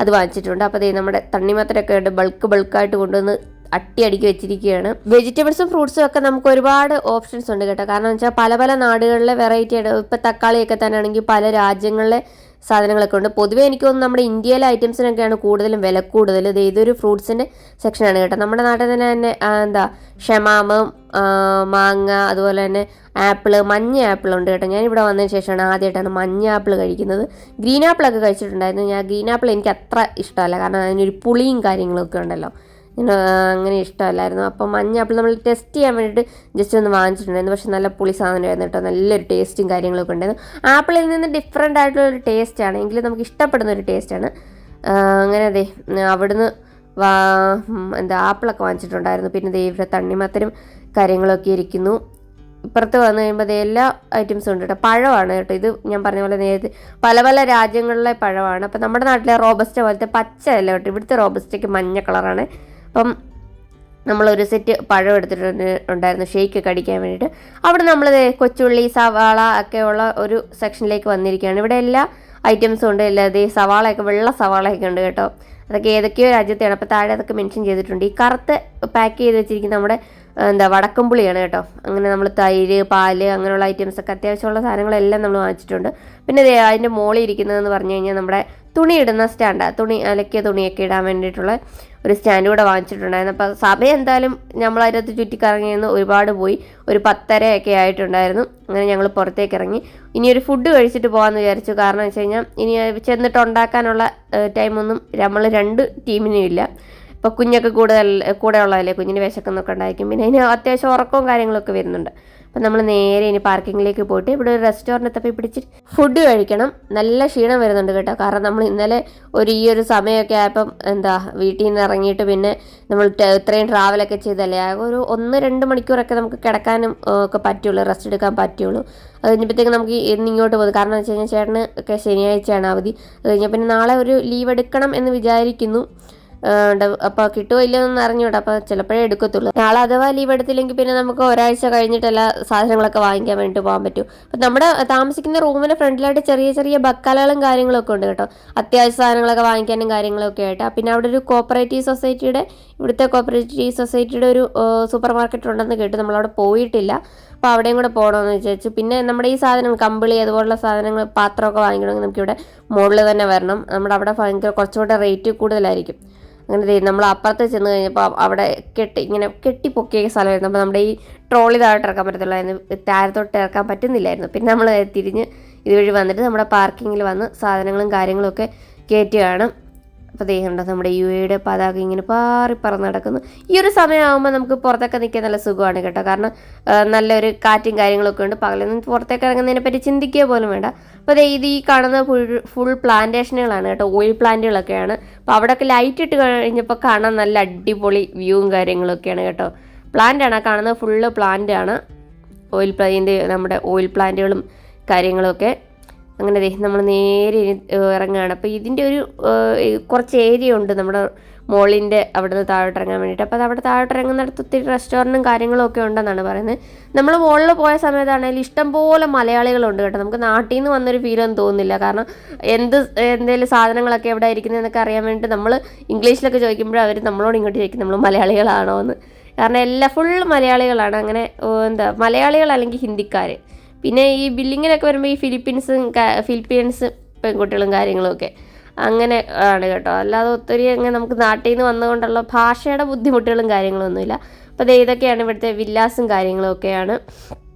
അത് വാങ്ങിച്ചിട്ടുണ്ട്. അപ്പോൾ നമ്മുടെ തണ്ണിമത്തരൊക്കെ ഉണ്ട്, ബൾക്കായിട്ട് കൊണ്ടുവന്ന് അടിക്കി വെച്ചിരിക്കുകയാണ്. വെജിറ്റബിൾസും ഫ്രൂട്ട്സും ഒക്കെ നമുക്ക് ഒരുപാട് ഓപ്ഷൻസ് ഉണ്ട് കേട്ടോ. കാരണം എന്ന് വെച്ചാൽ പല നാടുകളിലെ വെറൈറ്റി ആയിട്ട്, ഇപ്പോൾ തക്കാളിയൊക്കെ തന്നെ ആണെങ്കിൽ പല രാജ്യങ്ങളിലെ സാധനങ്ങളൊക്കെ ഉണ്ട്. പൊതുവേ എനിക്ക് തോന്നുന്നു നമ്മുടെ ഇന്ത്യയിലെ ഐറ്റംസിനൊക്കെയാണ് കൂടുതലും വില കൂടുതൽ. ഇതൊരു ഫ്രൂട്ട്സിൻ്റെ സെക്ഷനാണ് കേട്ടോ. നമ്മുടെ നാട്ടിൽ തന്നെ ഷമാമ്, മാങ്ങ, അതുപോലെ തന്നെ ആപ്പിള്, മഞ്ഞ ആപ്പിളുണ്ട് കേട്ടോ. ഞാനിവിടെ വന്നതിന് ശേഷമാണ് ആദ്യമായിട്ടാണ് മഞ്ഞ ആപ്പിൾ കഴിക്കുന്നത്. ഗ്രീൻ ആപ്പിളൊക്കെ കഴിച്ചിട്ടുണ്ടായിരുന്നു. ഗ്രീൻ ആപ്പിൾ എനിക്ക് അത്ര ഇഷ്ടമല്ല, കാരണം അതിനൊരു പുളിയും കാര്യങ്ങളൊക്കെ ഉണ്ടല്ലോ, അങ്ങനെ ഇഷ്ടമല്ലായിരുന്നു. അപ്പം മഞ്ഞ ആപ്പിൾ നമ്മൾ ടെസ്റ്റ് ചെയ്യാൻ വേണ്ടിയിട്ട് ജസ്റ്റ് ഒന്ന് വാങ്ങിച്ചിട്ടുണ്ടായിരുന്നു. പക്ഷെ നല്ല പുളി സാധനമായിരുന്നു കേട്ടോ. നല്ലൊരു ടേസ്റ്റും കാര്യങ്ങളൊക്കെ ഉണ്ടായിരുന്നു. ആപ്പിളിൽ നിന്ന് ഡിഫറെൻ്റ് ആയിട്ടുള്ളൊരു ടേസ്റ്റാണ്, എങ്കിലും നമുക്ക് ഇഷ്ടപ്പെടുന്ന ഒരു ടേസ്റ്റാണ്. അങ്ങനെ അവിടുന്ന് ആപ്പിളൊക്കെ വാങ്ങിച്ചിട്ടുണ്ടായിരുന്നു. പിന്നെ ഇവിടെ തണ്ണിമത്തനും കാര്യങ്ങളൊക്കെ ഇരിക്കുന്നു. ഇപ്പുറത്ത് വന്നു കഴിയുമ്പോൾ അത് എല്ലാ ഐറ്റംസും ഉണ്ട് കേട്ടോ. പഴമാണ് കേട്ടോ ഇത്, ഞാൻ പറഞ്ഞ പോലെ നേരത്തെ പല പല രാജ്യങ്ങളിലെ പഴമാണ്. അപ്പം നമ്മുടെ നാട്ടിലെ റോബസ്റ്റ പോലത്തെ പച്ചയല്ല കേട്ടോ, ഇവിടുത്തെ റോബസ്റ്റയ്ക്ക് മഞ്ഞ കളറാണ്. അപ്പം നമ്മളൊരു സെറ്റ് പഴം എടുത്തിട്ടുണ്ടായിരുന്നു ഷേക്ക് കടിക്കാൻ വേണ്ടിയിട്ട്. അവിടെ നമ്മൾ കൊച്ചുള്ളി സവാള ഒക്കെയുള്ള ഒരു സെക്ഷനിലേക്ക് വന്നിരിക്കുകയാണ്. ഇവിടെ എല്ലാ ഐറ്റംസും ഉണ്ട്. അല്ലാതെ സവാളയൊക്കെ വെള്ള സവാളയൊക്കെ ഉണ്ട് കേട്ടോ. അതൊക്കെ ഏതൊക്കെയോ രാജ്യത്തെയാണ്. അപ്പോൾ താഴെ അതൊക്കെ മെൻഷൻ ചെയ്തിട്ടുണ്ട്. ഈ കറുത്ത് പാക്ക് ചെയ്ത് വെച്ചിരിക്കുന്ന നമ്മുടെ വടക്കംപുളിയാണ് കേട്ടോ. അങ്ങനെ നമ്മൾ തൈര്, പാല് അങ്ങനെയുള്ള ഐറ്റംസൊക്കെ അത്യാവശ്യമുള്ള സാധനങ്ങളെല്ലാം നമ്മൾ വാങ്ങിച്ചിട്ടുണ്ട്. പിന്നെ അതിൻ്റെ മുകളിൽ ഇരിക്കുന്നതെന്ന് പറഞ്ഞു കഴിഞ്ഞാൽ നമ്മുടെ തുണി ഇടുന്ന സ്റ്റാൻഡാണ്. അലക്കിയ തുണിയൊക്കെ ഇടാൻ വേണ്ടിയിട്ടുള്ള ഒരു സ്റ്റാൻഡ് കൂടെ വാങ്ങിച്ചിട്ടുണ്ടായിരുന്നു. അപ്പോൾ സമയം എന്തായാലും നമ്മളതിനകത്ത് ചുറ്റിക്കറങ്ങിയെന്ന് ഒരുപാട് പോയി. ഒരു 10:30 ആയിട്ടുണ്ടായിരുന്നു. അങ്ങനെ ഞങ്ങൾ പുറത്തേക്ക് ഇറങ്ങി. ഇനി ഒരു ഫുഡ് കഴിച്ചിട്ട് പോകാമെന്ന് വിചാരിച്ചു. കാരണം വെച്ച് കഴിഞ്ഞാൽ ഇനി ചെന്നിട്ട് ഉണ്ടാക്കാനുള്ള ടൈമൊന്നും നമ്മൾ 2 ടീമിനും ഇല്ല. ഇപ്പോൾ കുഞ്ഞൊക്കെ കൂടെ ഉള്ളതല്ലേ, കുഞ്ഞിന് വിശക്കുന്നൊക്കെ ഉണ്ടായിരിക്കും. പിന്നെ അതിന് അത്യാവശ്യം ഉറക്കവും കാര്യങ്ങളൊക്കെ വരുന്നുണ്ട്. അപ്പം നമ്മൾ നേരെ ഇനി പാർക്കിങ്ങിലേക്ക് പോയിട്ട് ഇവിടെ ഒരു റെസ്റ്റോറൻറ്റ് തപ്പി പിടിച്ച് ഫുഡ് കഴിക്കണം. നല്ല ക്ഷീണം വരുന്നുണ്ട് കേട്ടോ. കാരണം നമ്മൾ ഇന്നലെ ഈ ഒരു സമയമൊക്കെ ആയപ്പം വീട്ടിൽ നിന്ന് ഇറങ്ങിയിട്ട് പിന്നെ നമ്മൾ ഇത്രയും ട്രാവലൊക്കെ ചെയ്തല്ലേ, ഒരു 1-2 മണിക്കൂറൊക്കെ നമുക്ക് കിടക്കാനും ഒക്കെ പറ്റുള്ളൂ, റെസ്റ്റ് എടുക്കാൻ പറ്റുള്ളൂ. അത് കഴിഞ്ഞപ്പോഴത്തേക്ക് നമുക്ക് ഇന്ന് ഇങ്ങോട്ട് പോകും. കാരണം എന്ന് വെച്ച് കഴിഞ്ഞാൽ ചേട്ടന് ഒക്കെ ശനിയാഴ്ചയാണ് അവധി. അത് കഴിഞ്ഞാൽ പിന്നെ നാളെ ഒരു ലീവ് എടുക്കണം എന്ന് വിചാരിക്കുന്നു. അപ്പോൾ കിട്ടുമോ ഇല്ലയെന്നൊന്നും അറിഞ്ഞൂടാ. അപ്പോൾ ചിലപ്പോഴേ എടുക്കത്തുള്ളൂ. നാളെ അഥവാ ലീവ് എടുത്തില്ലെങ്കിൽ പിന്നെ നമുക്ക് ഒരാഴ്ച കഴിഞ്ഞിട്ട് എല്ലാ സാധനങ്ങളൊക്കെ വാങ്ങിക്കാൻ വേണ്ടിയിട്ട് പോകാൻ പറ്റും. അപ്പം നമ്മുടെ താമസിക്കുന്ന റൂമിന് ഫ്രണ്ടിലായിട്ട് ചെറിയ ചെറിയ ബക്കാലകളും കാര്യങ്ങളൊക്കെ ഉണ്ട് കേട്ടോ. അത്യാവശ്യ സാധനങ്ങളൊക്കെ വാങ്ങിക്കാനും കാര്യങ്ങളൊക്കെ ആയിട്ട്. പിന്നെ അവിടെ ഒരു ഇവിടുത്തെ കോപ്പറേറ്റീവ് സൊസൈറ്റിയുടെ ഒരു സൂപ്പർ മാർക്കറ്റ് ഉണ്ടെന്ന് കേട്ടു. നമ്മളവിടെ പോയിട്ടില്ല. അപ്പോൾ അവിടെയും കൂടെ പോകണമെന്ന് വിചാരിച്ചു. പിന്നെ നമ്മുടെ ഈ സാധനങ്ങൾ കമ്പിളി അതുപോലുള്ള സാധനങ്ങൾ പാത്രമൊക്കെ വാങ്ങിക്കണമെങ്കിൽ നമുക്കിവിടെ മുകളിൽ തന്നെ വരണം. നമ്മുടെ അവിടെ ഭയങ്കര കുറച്ചുകൂടെ റേറ്റ് കൂടുതലായിരിക്കും. അങ്ങനെ നമ്മൾ അപ്പുറത്ത് ചെന്ന് കഴിഞ്ഞപ്പോൾ അവിടെ ഇങ്ങനെ കെട്ടിപ്പൊക്കിയ സ്ഥലമായിരുന്നു. അപ്പോൾ നമ്മുടെ ഈ ട്രോളി താഴോട്ട് ഇറക്കാൻ പറ്റത്തുള്ളായിരുന്നു, താഴത്തോട്ട് ഇറക്കാൻ പറ്റുന്നില്ലായിരുന്നു. പിന്നെ നമ്മൾ തിരിഞ്ഞ് ഇതുവഴി വന്നിട്ട് നമ്മുടെ പാർക്കിങ്ങിൽ വന്ന് സാധനങ്ങളും കാര്യങ്ങളും ഒക്കെ കയറ്റുകയാണ്. അപ്പോൾ ദേഹമുണ്ട് നമ്മുടെ UAE പതാക ഇങ്ങനെ പറന്ന് നടക്കുന്നു. ഈ ഒരു സമയമാകുമ്പോൾ നമുക്ക് പുറത്തൊക്കെ നിൽക്കാൻ നല്ല സുഖമാണ് കേട്ടോ. കാരണം നല്ലൊരു കാറ്റും കാര്യങ്ങളൊക്കെ ഉണ്ട്. പകലൊന്നും പുറത്തേക്ക് ഇറങ്ങുന്നതിനെ പറ്റി ചിന്തിക്കുക പോലും വേണ്ട. അപ്പോൾ ഇത് ഈ കാണുന്ന ഫുൾ പ്ലാന്റേഷനുകളാണ് കേട്ടോ, ഓയിൽ പ്ലാന്റുകളൊക്കെയാണ്. അപ്പോൾ അവിടെയൊക്കെ ലൈറ്റ് ഇട്ട് കഴിഞ്ഞപ്പോൾ കാണാൻ നല്ല അടിപൊളി വ്യൂവും കാര്യങ്ങളൊക്കെയാണ് കേട്ടോ. പ്ലാന്റാണ് ആ കാണുന്നത്, ഫുള്ള് പ്ലാന്റാണ്. നമ്മുടെ ഓയിൽ പ്ലാന്റുകളും കാര്യങ്ങളൊക്കെ. അങ്ങനെ നമ്മൾ നേരെ ഇറങ്ങുകയാണ്. അപ്പോൾ ഇതിൻ്റെ ഒരു കുറച്ച് ഏരിയ ഉണ്ട് നമ്മുടെ മോളിൻ്റെ അവിടെ നിന്ന് താഴോട്ട് ഇറങ്ങാൻ വേണ്ടിയിട്ട്. അപ്പോൾ അത് അവിടെ താഴോട്ട് ഇറങ്ങുന്നിടത്ത് ഒത്തിരി റെസ്റ്റോറൻറ്റും കാര്യങ്ങളും ഒക്കെ ഉണ്ടെന്നാണ് പറയുന്നത്. നമ്മൾ മുകളിൽ പോയ സമയത്താണെങ്കിൽ ഇഷ്ടംപോലെ മലയാളികളുണ്ട് കേട്ടോ. നമുക്ക് നാട്ടിൽ നിന്ന് വന്നൊരു ഫീലൊന്നും തോന്നുന്നില്ല. കാരണം എന്തെങ്കിലും സാധനങ്ങളൊക്കെ എവിടെ ഇരിക്കുന്നതെന്നൊക്കെ അറിയാൻ വേണ്ടിയിട്ട് നമ്മൾ ഇംഗ്ലീഷിലൊക്കെ ചോദിക്കുമ്പോഴും അവർ നമ്മളോട് ഇങ്ങോട്ട് ചോദിക്കും നമ്മൾ മലയാളികളാണോ എന്ന്. കാരണം ഫുൾ മലയാളികളാണ്. അങ്ങനെ മലയാളികൾ അല്ലെങ്കിൽ ഹിന്ദിക്കാർ. പിന്നെ ഈ ബില്ലിങ്ങിനൊക്കെ വരുമ്പോൾ ഈ ഫിലിപ്പീൻസ് പെൺകുട്ടികളും കാര്യങ്ങളുമൊക്കെ അങ്ങനെ ആണ് കേട്ടോ. അല്ലാതെ ഒത്തിരി അങ്ങനെ നമുക്ക് നാട്ടിൽ നിന്ന് വന്നുകൊണ്ടുള്ള ഭാഷയുടെ ബുദ്ധിമുട്ടുകളും കാര്യങ്ങളൊന്നുമില്ല. അപ്പോൾ ഇതൊക്കെയാണ് ഇവിടുത്തെ വില്ലാസും കാര്യങ്ങളൊക്കെയാണ്.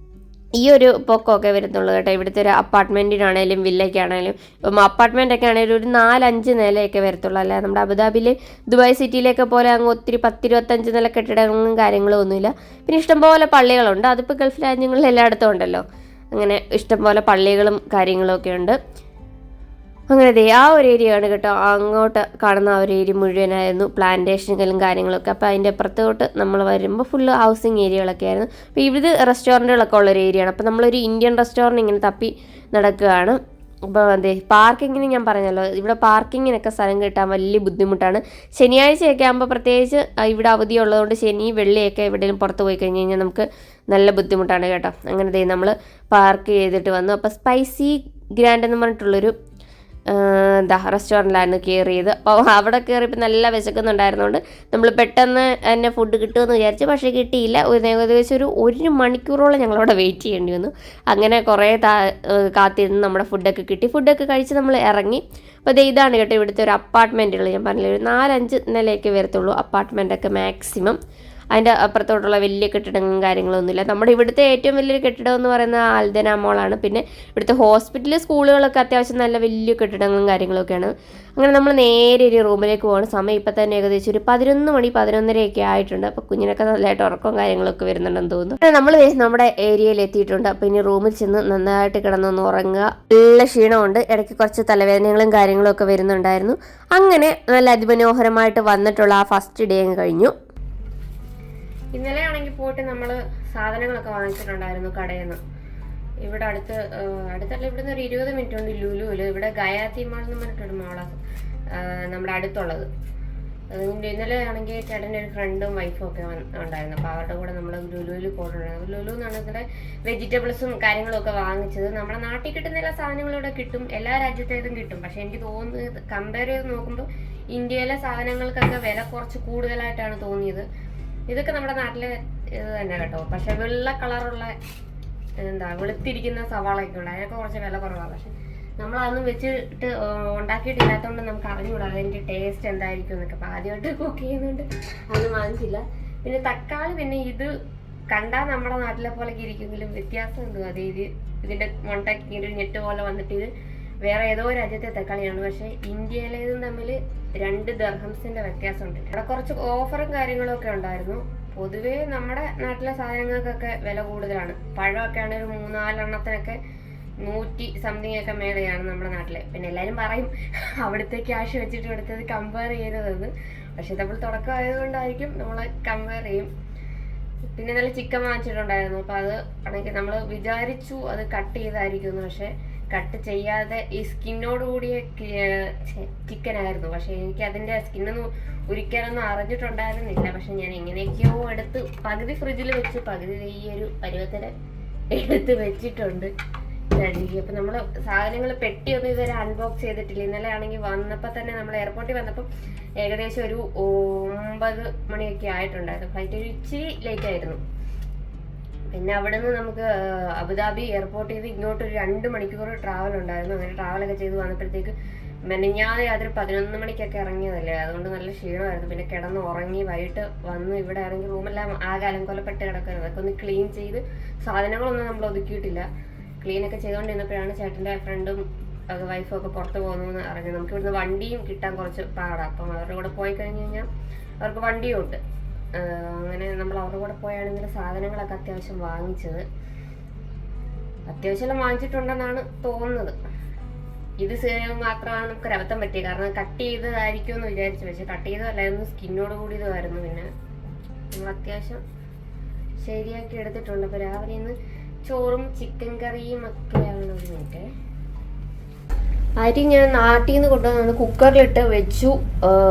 ഈ ഒരു പൊക്കമൊക്കെ വരുന്നുള്ളൂ കേട്ടോ. ഇവിടുത്തെ ഒരു അപ്പാർട്ട്മെൻറ്റിനാണേലും വില്ലയ്ക്കാണേലും. ഇപ്പം അപ്പാർട്ട്മെൻറ്റൊക്കെ ആണെങ്കിലും ഒരു 4-5 നിലയൊക്കെ വരത്തുള്ളൂ. അല്ല നമ്മുടെ അബുദാബിയിൽ ദുബായ് സിറ്റിയിലൊക്കെ പോലെ അങ്ങ് ഒത്തിരി 10-25 നില കെട്ടിടങ്ങളും കാര്യങ്ങളും ഒന്നുമില്ല. പിന്നെ ഇഷ്ടംപോലെ പള്ളികളുണ്ട്. അതിപ്പോൾ ഗൾഫ് രാജ്യങ്ങളിൽ എല്ലായിടത്തും ഉണ്ടല്ലോ. അങ്ങനെ ഇഷ്ടംപോലെ പള്ളികളും കാര്യങ്ങളൊക്കെ ഉണ്ട്. അങ്ങനെ ആ ഒരു ഏരിയയാണ് കേട്ടോ. അങ്ങോട്ട് കാണുന്ന ആ ഒരു ഏരിയ മുഴുവനായിരുന്നു പ്ലാന്റേഷനുകളും കാര്യങ്ങളൊക്കെ. അപ്പോൾ അതിൻ്റെ അപ്പുറത്തോട്ട് നമ്മൾ വരുമ്പോൾ ഫുള്ള് ഹൗസിങ് ഏരിയകളൊക്കെ ആയിരുന്നു. അപ്പോൾ ഇത് റെസ്റ്റോറൻറ്റുകളൊക്കെ ഉള്ളൊരു ഏരിയയാണ്. അപ്പോൾ നമ്മളൊരു ഇന്ത്യൻ റെസ്റ്റോറൻറ്റ് ഇങ്ങനെ തപ്പി നടക്കുകയാണ്. അപ്പോൾ പാർക്കിങ്ങിന് ഞാൻ പറഞ്ഞല്ലോ, ഇവിടെ പാർക്കിങ്ങിനൊക്കെ സ്ഥലം കിട്ടാൻ വലിയ ബുദ്ധിമുട്ടാണ്. ശനിയാഴ്ചയൊക്കെ ആകുമ്പോൾ പ്രത്യേകിച്ച് ഇവിടെ അവധിയുള്ളതുകൊണ്ട് ശനി വെള്ളിയൊക്കെ എവിടെയും പുറത്ത് പോയി കഴിഞ്ഞ് കഴിഞ്ഞാൽ നമുക്ക് നല്ല ബുദ്ധിമുട്ടാണ് കേട്ടോ. അങ്ങനെ നമ്മൾ പാർക്ക് ചെയ്തിട്ട് വന്നു. അപ്പോൾ സ്പൈസി ഗ്രാൻഡ് എന്ന് പറഞ്ഞിട്ടുള്ളൊരു റെസ്റ്റോറൻറ്റിലായിരുന്നു കയറിയത്. അപ്പോൾ അവിടെ കയറിയപ്പോൾ നല്ല വിശക്കുന്നുണ്ടായിരുന്നുകൊണ്ട് നമ്മൾ പെട്ടെന്ന് തന്നെ ഫുഡ് കിട്ടുമെന്ന് വിചാരിച്ചു. പക്ഷേ കിട്ടിയില്ല. ഏകദേശം ഒരു മണിക്കൂറോളം ഞങ്ങളവിടെ വെയിറ്റ് ചെയ്യേണ്ടി വന്നു. അങ്ങനെ കുറേ കാത്തിരുന്ന് നമ്മുടെ ഫുഡൊക്കെ കിട്ടി. ഫുഡൊക്കെ കഴിച്ച് നമ്മൾ ഇറങ്ങി. അപ്പോൾ ഇതാണ് കേട്ടോ ഇവിടുത്തെ ഒരു അപ്പാർട്ട്മെൻറ്റുകൾ. ഞാൻ പറഞ്ഞില്ല, ഒരു 4-5 നിലയൊക്കെ വരത്തുള്ളൂ അപ്പാർട്ട്മെൻറ്റൊക്കെ മാക്സിമം. അതിൻ്റെ അപ്പുറത്തോട്ടുള്ള വലിയ കെട്ടിടങ്ങളും കാര്യങ്ങളൊന്നുമില്ല. നമ്മുടെ ഇവിടുത്തെ ഏറ്റവും വലിയൊരു കെട്ടിടം എന്ന് പറയുന്നത് അൽദന മോളാണ്. പിന്നെ ഇവിടുത്തെ ഹോസ്പിറ്റൽ, സ്കൂളുകളൊക്കെ അത്യാവശ്യം നല്ല വലിയ കെട്ടിടങ്ങളും കാര്യങ്ങളൊക്കെയാണ്. അങ്ങനെ നമ്മൾ നേരെ ഒരു റൂമിലേക്ക് പോകണം. സമയം ഇപ്പം തന്നെ ഏകദേശം ഒരു 11 മണി 11:30 ആയിട്ടുണ്ട്. അപ്പോൾ കുഞ്ഞിനൊക്കെ നല്ലതായിട്ട് ഉറക്കവും കാര്യങ്ങളൊക്കെ വരുന്നുണ്ടെന്ന് തോന്നുന്നു. നമ്മൾ നമ്മുടെ ഏരിയയിൽ എത്തിയിട്ടുണ്ട്. അപ്പോൾ ഇനി റൂമിൽ ചെന്ന് നന്നായിട്ട് കിടന്നൊന്ന് ഉറങ്ങുക. നല്ല ക്ഷീണമുണ്ട്. ഇടയ്ക്ക് കുറച്ച് തലവേദനകളും കാര്യങ്ങളും ഒക്കെ വരുന്നുണ്ടായിരുന്നു. അങ്ങനെ നല്ല അതിമനോഹരമായിട്ട് വന്നിട്ടുള്ള ആ ഫസ്റ്റ് ഡേ അങ്ങ് കഴിഞ്ഞു. ഇന്നലെ ആണെങ്കിൽ പോയിട്ട് നമ്മൾ സാധനങ്ങളൊക്കെ വാങ്ങിച്ചിട്ടുണ്ടായിരുന്നു കടയിൽ നിന്ന്. ഇവിടെ അടുത്തല്ല, ഇവിടുന്ന് ഒരു 20 മിനിറ്റ് ഉണ്ട് ലുലുവിൽ. ഇവിടെ ഗയാത്തി മാൾ എന്ന് പറഞ്ഞിട്ടൊരു മാളാണ് നമ്മുടെ അടുത്തുള്ളത്. ഇന്നലെ ആണെങ്കിൽ ചേട്ടൻ്റെ ഒരു ഫ്രണ്ടും വൈഫും ഒക്കെ ഉണ്ടായിരുന്നു. അപ്പോൾ അവരുടെ കൂടെ നമ്മൾ ലുലുവിൽ പോയിട്ടുണ്ടായിരുന്നു. ലുലു എന്നാണ് ഇവിടെ വെജിറ്റബിൾസും കാര്യങ്ങളും ഒക്കെ വാങ്ങിച്ചത്. നമ്മുടെ നാട്ടിൽ കിട്ടുന്ന എല്ലാ സാധനങ്ങളും ഇവിടെ കിട്ടും, എല്ലാ രാജ്യത്തേതും കിട്ടും. പക്ഷെ എനിക്ക് തോന്നുന്നത് കമ്പയർ ചെയ്ത് നോക്കുമ്പോൾ ഇന്ത്യയിലെ സാധനങ്ങൾക്കൊക്കെ വില കുറച്ച് കൂടുതലായിട്ടാണ് തോന്നിയത്. ഇതൊക്കെ നമ്മുടെ നാട്ടിലെ ഇത് തന്നെ കേട്ടോ. പക്ഷെ വെള്ള കളറുള്ള വെളുത്തിരിക്കുന്ന സവാളയൊക്കെ ഉണ്ട്, അതിനൊക്കെ കുറച്ച് വില കുറവാണ്. പക്ഷെ നമ്മളതൊന്നും വെച്ചിട്ട് ഉണ്ടാക്കിയിട്ടില്ലാത്തതുകൊണ്ട് നമുക്ക് അറിഞ്ഞുകൂടാ അതിൻ്റെ ടേസ്റ്റ് എന്തായിരിക്കും എന്നൊക്കെ. അപ്പോൾ ആദ്യമായിട്ട് കുക്ക് ചെയ്യുന്നുണ്ട് അത് വാങ്ങിച്ചില്ല. പിന്നെ തക്കാളി, പിന്നെ ഇത് കണ്ടാൽ നമ്മുടെ നാട്ടിലെ പോലെയൊക്കെ ഇരിക്കുമെങ്കിലും വ്യത്യാസം എന്തുവാ, അത് ഇതിൻ്റെ മണ്ടയ്ക്ക് ഒരു ഞെട്ട് പോലെ വന്നിട്ട് ഇത് വേറെ ഏതോ രാജ്യത്തെ തക്കാളിയാണ്. പക്ഷേ ഇന്ത്യയിലേതും തമ്മിൽ 2 ദിർഹംസിൻ്റെ വ്യത്യാസമുണ്ട്. ഇവിടെ കുറച്ച് ഓഫറും കാര്യങ്ങളും ഒക്കെ ഉണ്ടായിരുന്നു. പൊതുവേ നമ്മുടെ നാട്ടിലെ സാധനങ്ങൾക്കൊക്കെ വില കൂടുതലാണ്. പഴമൊക്കെ ആണെങ്കിൽ ഒരു 3-4 എണ്ണത്തിനൊക്കെ 100 സംതിങ് ഒക്കെ മേലെയാണ് നമ്മുടെ നാട്ടിലെ. പിന്നെ എല്ലാവരും പറയും അവിടുത്തെ ക്യാഷ് വെച്ചിട്ട് എടുത്തത് കമ്പയർ ചെയ്തതെന്ന്. പക്ഷെ നമ്മൾ തുടക്കം ആയതുകൊണ്ടായിരിക്കും നമ്മൾ കമ്പയർ ചെയ്യും. പിന്നെ നല്ല ചിക്കൻ വാങ്ങിച്ചിട്ടുണ്ടായിരുന്നു. അപ്പോൾ അത് ആണെങ്കിൽ നമ്മൾ വിചാരിച്ചു അത് കട്ട് ചെയ്തായിരിക്കും, പക്ഷെ കട്ട് ചെയ്യാതെ ഈ സ്കിന്നോട് കൂടിയ ചിക്കനായിരുന്നു. പക്ഷെ എനിക്ക് അതിൻ്റെ സ്കിന്നൊന്നും ഒരിക്കലൊന്നും അറിഞ്ഞിട്ടുണ്ടായിരുന്നില്ല. പക്ഷെ ഞാൻ എങ്ങനെയൊക്കെയോ എടുത്ത് പകുതി ഫ്രിഡ്ജിൽ വെച്ച് പകുതി ഈ ഒരു പരുവത്തിന് എടുത്ത് വെച്ചിട്ടുണ്ട് കഴുകി. അപ്പം നമ്മൾ സാധനങ്ങൾ പെട്ടിയൊന്നും ഇതുവരെ അൺബോക്സ് ചെയ്തിട്ടില്ല. ഇന്നലെ ആണെങ്കിൽ വന്നപ്പോൾ തന്നെ നമ്മൾ എയർപോർട്ടിൽ വന്നപ്പോൾ ഏകദേശം ഒരു 9 മണിയൊക്കെ ആയിട്ടുണ്ടായിരുന്നു. ഫ്ലൈറ്റ് ഒരു ഇച്ചിരി ലേറ്റ് ആയിരുന്നു. പിന്നെ അവിടെ നിന്ന് നമുക്ക് അബുദാബി എയർപോർട്ടിൽ നിന്ന് ഇങ്ങോട്ടൊരു 2 മണിക്കൂർ ട്രാവൽ ഉണ്ടായിരുന്നു. അങ്ങനെ ട്രാവലൊക്കെ ചെയ്ത് വന്നപ്പോഴത്തേക്ക് മെനഞ്ഞാതെ അതൊരു 11 മണിക്കൊക്കെ ഇറങ്ങിയതല്ലേ, അതുകൊണ്ട് നല്ല ക്ഷീണമായിരുന്നു. പിന്നെ കിടന്ന് ഉറങ്ങി വൈകിട്ട് വന്ന് ഇവിടെ ഇറങ്ങി റൂമെല്ലാം ആകെ അലങ്കോലപ്പെട്ട് കിടക്കുന്നത്. അതൊക്കെ ഒന്ന് ക്ലീൻ ചെയ്ത് സാധനങ്ങളൊന്നും നമ്മൾ ഒതുക്കിയിട്ടില്ല. ക്ലീനൊക്കെ ചെയ്തുകൊണ്ടിരുന്നപ്പോഴാണ് ചേട്ടൻ്റെ ഫ്രണ്ടും വൈഫും ഒക്കെ പുറത്ത് പോകുന്നതെന്ന് അറിഞ്ഞത്. നമുക്ക് ഇവിടുന്ന് വണ്ടിയും കിട്ടാൻ കുറച്ച് പാടാണ്. അപ്പം അവരുടെ കൂടെ പോയി കഴിഞ്ഞ് കഴിഞ്ഞാൽ അവർക്ക് വണ്ടിയും ഉണ്ട്. അങ്ങനെ നമ്മൾ അവരുടെ കൂടെ പോയാണെങ്കിൽ സാധനങ്ങളൊക്കെ അത്യാവശ്യം വാങ്ങിച്ചത്. അത്യാവശ്യം വാങ്ങിച്ചിട്ടുണ്ടെന്നാണ് തോന്നുന്നത്. ഇത് മാത്രമാണ് നമുക്ക് രവത്തം പറ്റിയത്. കാരണം കട്ട് ചെയ്തതായിരിക്കും എന്ന് വിചാരിച്ചു, പക്ഷെ കട്ട് ചെയ്തതല്ലായിരുന്നു, സ്കിന്നോട് കൂടിയതുമായിരുന്നു. പിന്നെ നമ്മൾ അത്യാവശ്യം ശരിയാക്കി എടുത്തിട്ടുണ്ട്. അപ്പോൾ രാവിലെ ഇന്ന് ചോറും ചിക്കൻ കറിയും ഒക്കെയാണ്. ഒരു മിനിറ്റ്, അരി ഞാൻ നാട്ടിൽ നിന്ന് കൊണ്ടുവന്നാണ് കുക്കറിലിട്ട് വെച്ചു.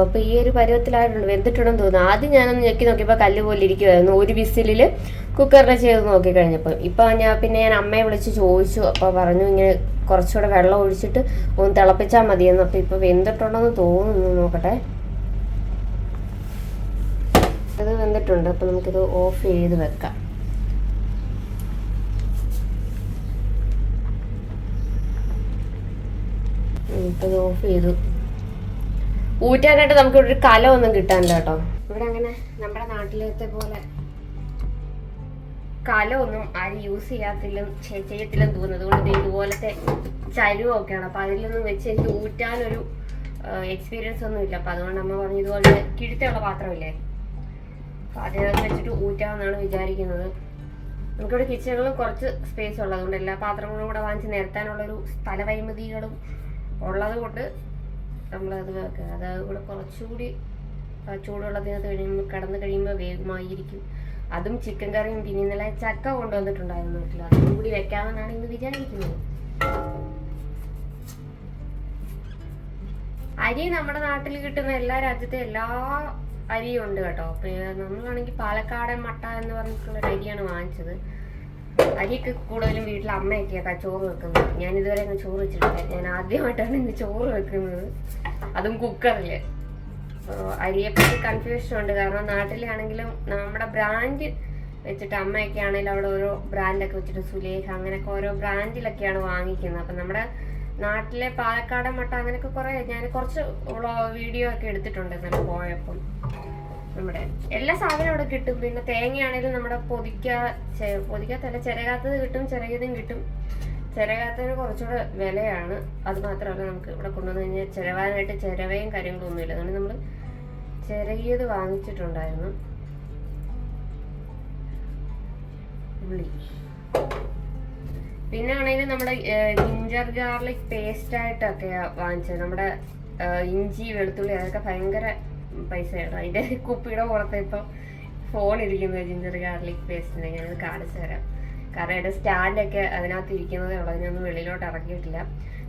അപ്പോൾ ഈ ഒരു പരുവത്തിലായിട്ടുണ്ട്, വെന്തിട്ടുണ്ടെന്ന് തോന്നുന്നു. ആദ്യം ഞാനൊന്ന് ഞെക്കി നോക്കിയപ്പോൾ കല്ല് പോലെ ഇരിക്കുമായിരുന്നു. ഒരു വിസിലിൽ കുക്കറിൽ ചെയ്ത് നോക്കിക്കഴിഞ്ഞപ്പോൾ. ഇപ്പോൾ ഞാൻ അമ്മയെ വിളിച്ച് ചോദിച്ചു. അപ്പോൾ പറഞ്ഞു ഇങ്ങനെ കുറച്ചുകൂടെ വെള്ളം ഒഴിച്ചിട്ട് ഒന്ന് തിളപ്പിച്ചാൽ മതിയെന്ന്. അപ്പോൾ ഇപ്പോൾ വെന്തിട്ടുണ്ടെന്ന് തോന്നുന്നു, നോക്കട്ടെ. അത് വെന്തിട്ടുണ്ട്. അപ്പോൾ നമുക്കിത് ഓഫ് ചെയ്ത് വെക്കാം. ഇപ്പോൾ ഇത് ഓഫ് ചെയ്തു. ഊറ്റാനായിട്ട് നമുക്ക് ഇവിടെ ഒരു കലമൊന്നും കിട്ടാനില്ല കേട്ടോ. ഇവിടെ അങ്ങനെ നമ്മുടെ നാട്ടിലത്തെ പോലെ കലമൊന്നും ആരും യൂസ് ചെയ്യത്തില്ലെന്ന് തോന്നുന്നത്. അതുകൊണ്ട് ഇതുപോലത്തെ ചരുവൊക്കെയാണ്. അപ്പം അതിലൊന്നും വെച്ച് എനിക്ക് ഊറ്റാനൊരു എക്സ്പീരിയൻസ് ഒന്നും ഇല്ല. അപ്പം അതുകൊണ്ട് അമ്മ പറഞ്ഞു ഇതുപോലെ കിഴുത്തുള്ള പാത്രമില്ലേ, അപ്പം അതിനകത്ത് വെച്ചിട്ട് ഊറ്റാമെന്നാണ് വിചാരിക്കുന്നത്. നമുക്കിവിടെ കിച്ചണിലും കുറച്ച് സ്പേസ് ഉള്ളതുകൊണ്ട് എല്ലാ പാത്രങ്ങളും കൂടെ വാങ്ങിച്ച് നിരത്താനുള്ളൊരു സ്ഥലപരിമിതികളും ഉള്ളത് കൊണ്ട് നമ്മളത് വെക്കുക. അതായത് കൂടെ കുറച്ചുകൂടി ചൂടുവെള്ളത്തിനകത്ത് കടന്നു കഴിയുമ്പോൾ വേഗമായിരിക്കും. അതും ചിക്കൻ കറിയും. പിന്നെ ഇന്നലെ ചക്ക കൊണ്ടുവന്നിട്ടുണ്ടായിരുന്നു വീട്ടിൽ, അതും കൂടി വെക്കാമെന്നാണ് ഇന്ന് വിചാരിക്കുന്നത്. അരി നമ്മുടെ നാട്ടിൽ കിട്ടുന്ന എല്ലാ രാജ്യത്തെ എല്ലാ അരിയും ഉണ്ട് കേട്ടോ. നമ്മളാണെങ്കിൽ പാലക്കാടൻ മട്ട എന്ന് പറഞ്ഞിട്ടുള്ള അരിയാണ് വാങ്ങിച്ചത്. അരിയൊക്കെ കൂടുതലും വീട്ടിൽ അമ്മയൊക്കെയാണ് ചോറ് വെക്കുന്നത്. ഞാൻ ഇതുവരെ അങ്ങ് ചോറ് വെച്ചിട്ടില്ല. ഞാൻ ആദ്യമായിട്ടാണ് ഇന്ന് ചോറ് വെക്കുന്നത്, അതും കുക്കറിൽ. അരിയെപ്പറ്റി കൺഫ്യൂഷൻ ഉണ്ട്. കാരണം നാട്ടിലാണെങ്കിലും നമ്മുടെ ബ്രാൻഡ് വെച്ചിട്ട് അമ്മയൊക്കെ ആണെങ്കിലും അവിടെ ഓരോ ബ്രാൻഡൊക്കെ വെച്ചിട്ട് സുലേഖ അങ്ങനെയൊക്കെ ഓരോ ബ്രാൻഡിലൊക്കെയാണ് വാങ്ങിക്കുന്നത്. അപ്പം നമ്മുടെ നാട്ടിലെ പാലക്കാടൻ മട്ട അങ്ങനെയൊക്കെ ഞാൻ കുറച്ച് വീഡിയോ ഒക്കെ എടുത്തിട്ടുണ്ട് ഇന്നലെ പോയപ്പം. നമ്മുടെ എല്ലാ സാധനവും അവിടെ കിട്ടും. പിന്നെ തേങ്ങയാണെങ്കിലും നമ്മുടെ പൊതിക്കാത്തല്ല, ചിരകാത്തത് കിട്ടും, ചിരകിയതും കിട്ടും. ചിരകാത്തതിന് കുറച്ചുകൂടെ വിലയാണ്. അത് മാത്രമല്ല നമുക്ക് ഇവിടെ കൊണ്ടുവന്ന് കഴിഞ്ഞാൽ ചിരവാനായിട്ട് ചിരവയും കാര്യങ്ങളൊന്നുമില്ല. അതുകൊണ്ട് നമ്മൾ ചിരകിയത് വാങ്ങിച്ചിട്ടുണ്ടായിരുന്നു. ഉള്ളി പിന്നെ ആണെങ്കിലും നമ്മുടെ ജിഞ്ചർ ഗാർലിക് പേസ്റ്റായിട്ടൊക്കെ വാങ്ങിച്ചത്. നമ്മുടെ ഇഞ്ചി വെളുത്തുള്ളി അതൊക്കെ ഭയങ്കര പൈസയാണ്. അതിൻ്റെ കുപ്പിയുടെ പുറത്ത് ഇപ്പം ഫോൺ ഇരിക്കുന്നത് ജിഞ്ചർ ഗാർലിക് പേസ്റ്റിൻ്റെ ഞാനത് കാണിച്ചു തരാം. കാരണം എൻ്റെ സ്റ്റാൻഡൊക്കെ അതിനകത്ത് ഇരിക്കുന്നതേ ഉള്ളൂ, അതിനൊന്നും വെളിയിലോട്ട് ഇറക്കിയിട്ടില്ല.